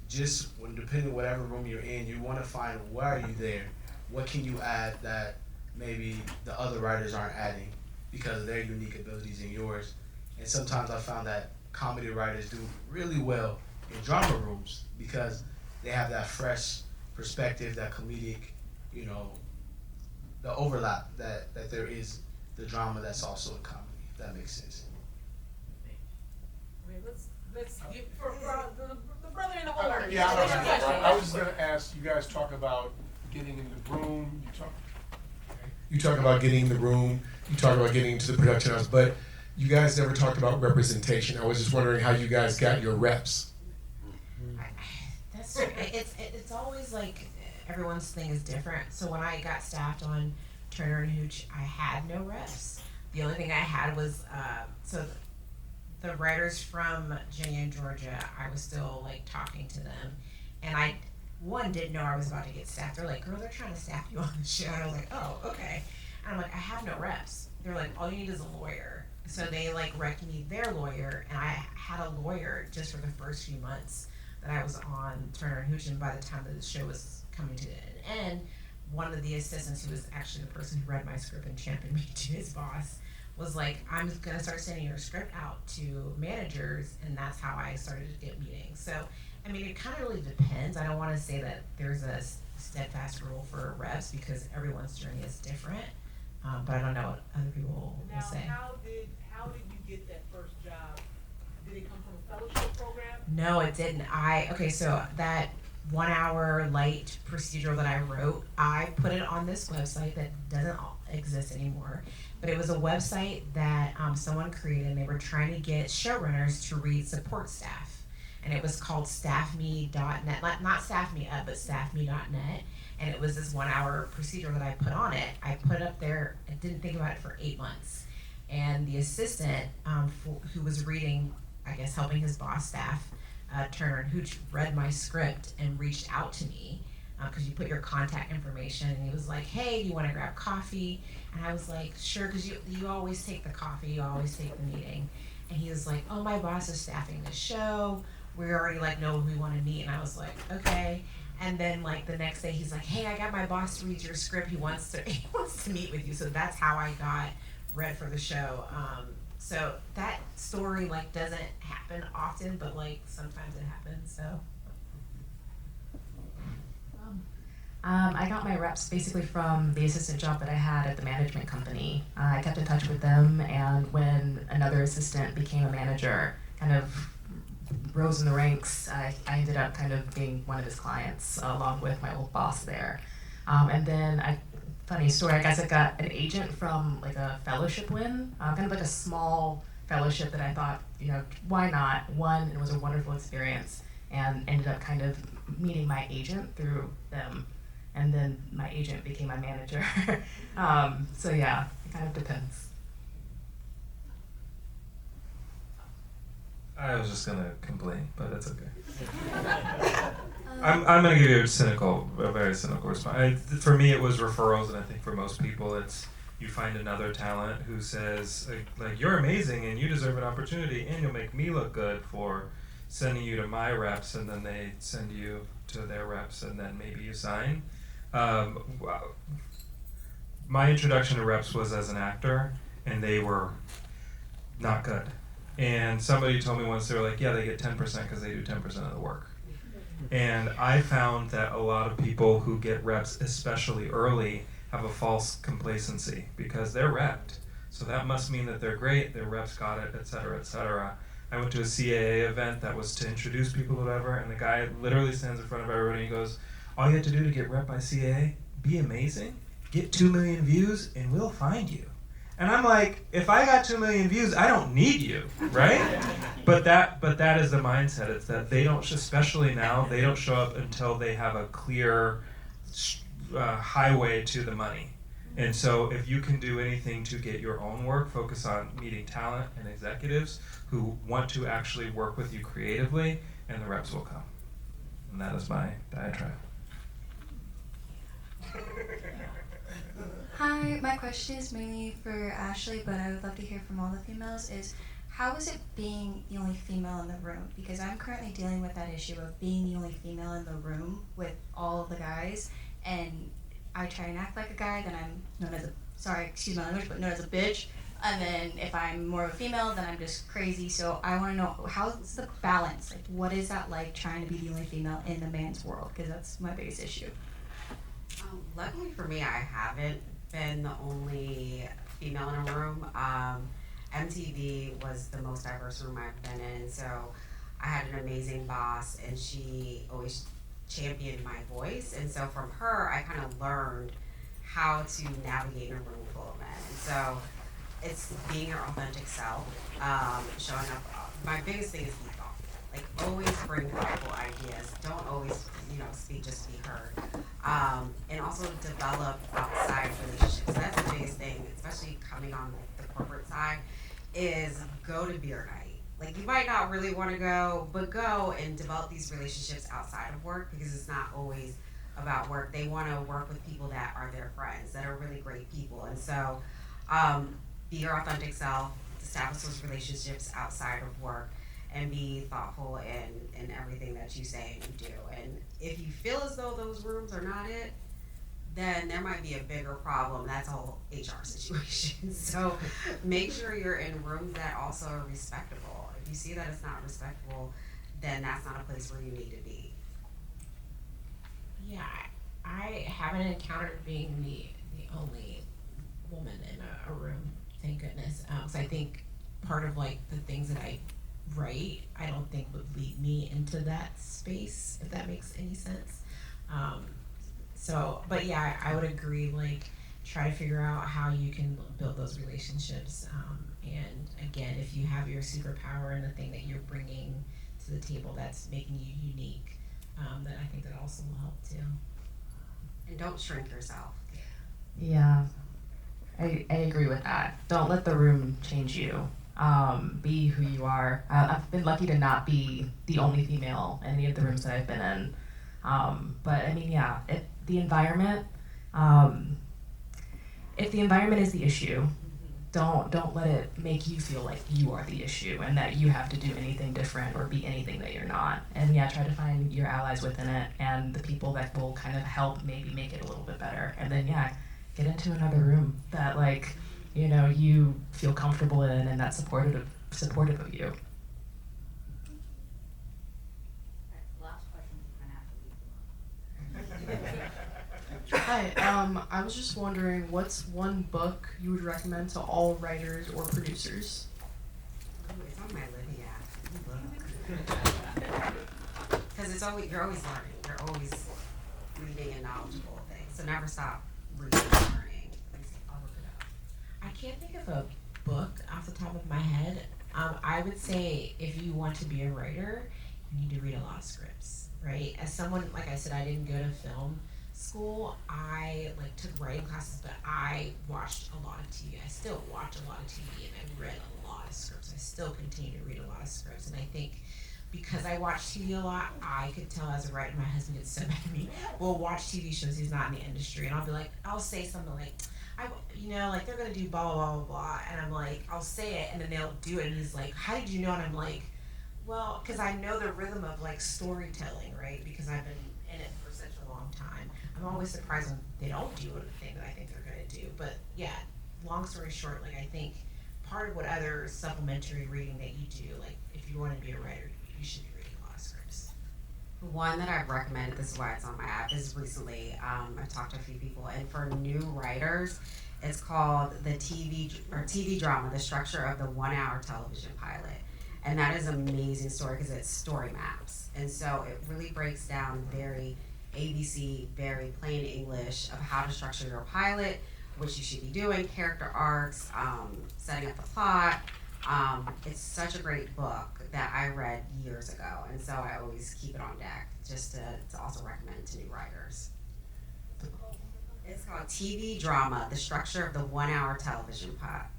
just when depending on whatever room you're in, you want to find why are you there, what can you add that maybe the other writers aren't adding because of their unique abilities and yours. And sometimes I found that comedy writers do really well in drama rooms because they have that fresh perspective, that comedic, the overlap that there is the drama that's also in comedy, if that makes sense. Let's give for the brother in the Lord. Yeah, I was going to ask, you guys talk about getting in the room, you talk about getting in the room, you talk about getting into the production house, but you guys never talked about representation. I was just wondering how you guys got your reps. That's true. It's always like everyone's thing is different. So when I got staffed on Turner and Hooch, I had no reps. The only thing I had was so the writers from Jenny and Georgia. I was still like talking to them, and I didn't know I was about to get staffed. They're like, "Girl, they're trying to staff you on the show." And I was like, "Oh, okay." And I'm like, "I have no reps." They're like, "All you need is a lawyer." So they like recommended me their lawyer, and I had a lawyer just for the first few months that I was on Turner and Hooch. And by the time that the show was coming to an end, one of the assistants, who was actually the person who read my script and championed me to his boss, was like, "I'm gonna start sending your script out to managers," and that's how I started to get meetings. So, I mean, it kind of really depends. I don't want to say that there's a steadfast rule for reps because everyone's journey is different. But I don't know what other people will say. How did you get that first job? Did it come from a fellowship program? No, it didn't. So that 1 hour light procedural that I wrote, I put it on this website that doesn't exist anymore. But it was a website that someone created, and they were trying to get showrunners to read support staff. And it was called staffme.net, not staff me up, but staffme.net. And it was this 1 hour procedure that I put on it. I put it up there, I didn't think about it for 8 months. And the assistant who was reading, I guess, helping his boss staff, Turner and Hooch, read my script and reached out to me because you put your contact information, and he was like, "Hey, do you want to grab coffee?" And I was like, "Sure," because you always take the coffee, you always take the meeting. And he was like, "Oh, my boss is staffing the show. We already like know who we want to meet." And I was like, "Okay." And then like the next day, he's like, "Hey, I got my boss to read your script. He wants to meet with you." So that's how I got read for the show. So that story like doesn't happen often, but like sometimes it happens. So. I got my reps basically from the assistant job that I had at the management company. I kept in touch with them, and when another assistant became a manager, kind of rose in the ranks, I ended up kind of being one of his clients along with my old boss there. And then funny story, I guess I got an agent from like a fellowship win, kind of like a small fellowship that I thought, why not? Won, and it was a wonderful experience, and ended up kind of meeting my agent through them. And then my agent became my manager. So yeah, it kind of depends. I was just gonna complain, but that's okay. I'm gonna give you a very cynical response. For me, it was referrals, and I think for most people, it's you find another talent who says like you're amazing and you deserve an opportunity, and you'll make me look good for sending you to my reps, and then they send you to their reps, and then maybe you sign. My introduction to reps was as an actor, and they were not good. And somebody told me once, they were like, "Yeah, they get 10% because they do 10% of the work." And I found that a lot of people who get reps, especially early, have a false complacency because they're repped. So that must mean that they're great, their reps got it, et cetera, et cetera. I went to a CAA event that was to introduce people, whatever, and the guy literally stands in front of everybody and he goes, "All you have to do to get rep by CAA, be amazing, get 2 million views, and we'll find you." And I'm like, if I got 2 million views, I don't need you, right? But that is the mindset. It's that they don't, especially now, they don't show up until they have a clear highway to the money. And so if you can do anything to get your own work, focus on meeting talent and executives who want to actually work with you creatively, and the reps will come. And that is my diatribe. Hi, my question is mainly for Ashley, but I would love to hear from all the females, is how is it being the only female in the room? Because I'm currently dealing with that issue of being the only female in the room with all of the guys, and I try and act like a guy, then I'm known as known as a bitch, and then if I'm more of a female, then I'm just crazy. So I want to know, how's the balance? Like, what is that like trying to be the only female in the man's world? Because that's my biggest issue. Luckily for me, I haven't been the only female in a room. MTV was the most diverse room I've been in, so I had an amazing boss, and she always championed my voice. And so from her, I kind of learned how to navigate in a room full of men. And so it's being your authentic self, showing up. My biggest thing is be thoughtful. Like, always bring thoughtful ideas. Don't always, speak just to be heard. And also develop outside relationships. That's the biggest thing, especially coming on like the corporate side, is go to beer night. Like, you might not really want to go, but go and develop these relationships outside of work, because it's not always about work. They want to work with people that are their friends, that are really great people. And so be your authentic self, establish those relationships outside of work, and be thoughtful in everything that you say and you do. And if you feel as though those rooms are not it, then there might be a bigger problem. That's a whole HR situation. So make sure you're in rooms that also are respectable. If you see that it's not respectable, then that's not a place where you need to be. Yeah, I haven't encountered being the only woman in a room, thank goodness. So I think part of like the things that I write, I don't think would lead me into that space, if that makes any sense. But yeah, I would agree, like, try to figure out how you can build those relationships. And again, if you have your superpower and the thing that you're bringing to the table that's making you unique, then I think that also will help too. And don't shrink yourself. Yeah, I agree with that. Don't let the room change you. Be who you are. I've been lucky to not be the only female in any of the rooms that I've been in. But I mean, yeah, the environment, if the environment is the issue, don't let it make you feel like you are the issue and that you have to do anything different or be anything that you're not. And yeah, try to find your allies within it and the people that will kind of help maybe make it a little bit better. And then yeah, get into another room that like, you feel comfortable in and that's supportive of you. Hi, I was just wondering, what's one book you would recommend to all writers or producers? Ooh, it's on my living app. Because you're always learning. You're always reading and knowledgeable of things. So never stop reading and learning. I'll look it up. I can't think of a book off the top of my head. I would say if you want to be a writer, you need to read a lot of scripts, right? As someone, like I said, I didn't go to film school. I took writing classes, but I watched a lot of TV. I still watch a lot of TV, and I read a lot of scripts. I still continue to read a lot of scripts, and I think because I watch TV a lot, I could tell as a writer. My husband gets so mad at me. We'll watch TV shows. He's not in the industry, and I'll be like, I'll say something like, they're gonna do blah blah blah blah blah, and I'm like, I'll say it, and then they'll do it, and he's like, how did you know? And I'm like, well, because I know the rhythm of storytelling, right? Because I've been in it for such a long time. I'm always surprised when they don't do the thing that I think they're gonna do. But yeah, long story short, I think part of what other supplementary reading that you do, if you want to be a writer, you should be reading a lot of scripts. One that I've recommended, this is why it's on my app, is recently, I've talked to a few people, and for new writers, it's called the TV drama, The Structure of the 1 Hour Television Pilot. And that is an amazing story because it's story maps. And so it really breaks down very ABC, very plain English of how to structure your pilot, what you should be doing, character arcs, setting up the plot. It's such a great book that I read years ago, and so I always keep it on deck just to also recommend to new writers. It's called TV Drama, The Structure of the 1 Hour Television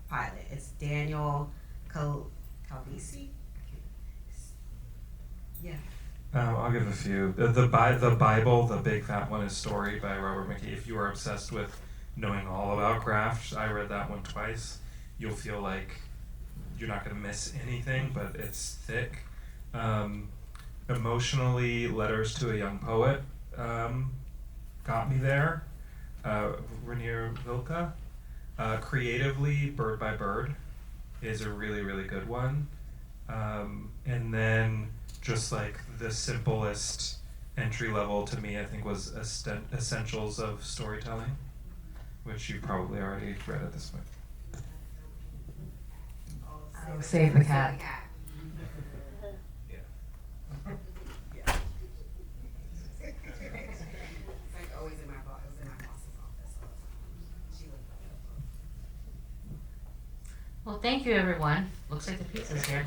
Pilot. It's Daniel Calvisi? Yeah. I'll give a few. The Bible, the big fat one, is Story by Robert McKee. If you are obsessed with knowing all about craft, I read that one twice. You'll feel like you're not going to miss anything, but it's thick. Emotionally, Letters to a Young Poet got me there. Rainier Vilka. Creatively, Bird by Bird is a really, really good one. And then just the simplest entry level to me, I think, was Essentials of Storytelling, which you probably already read at this point. Save the Cat. Well, thank you, everyone. Looks like the pizza's here.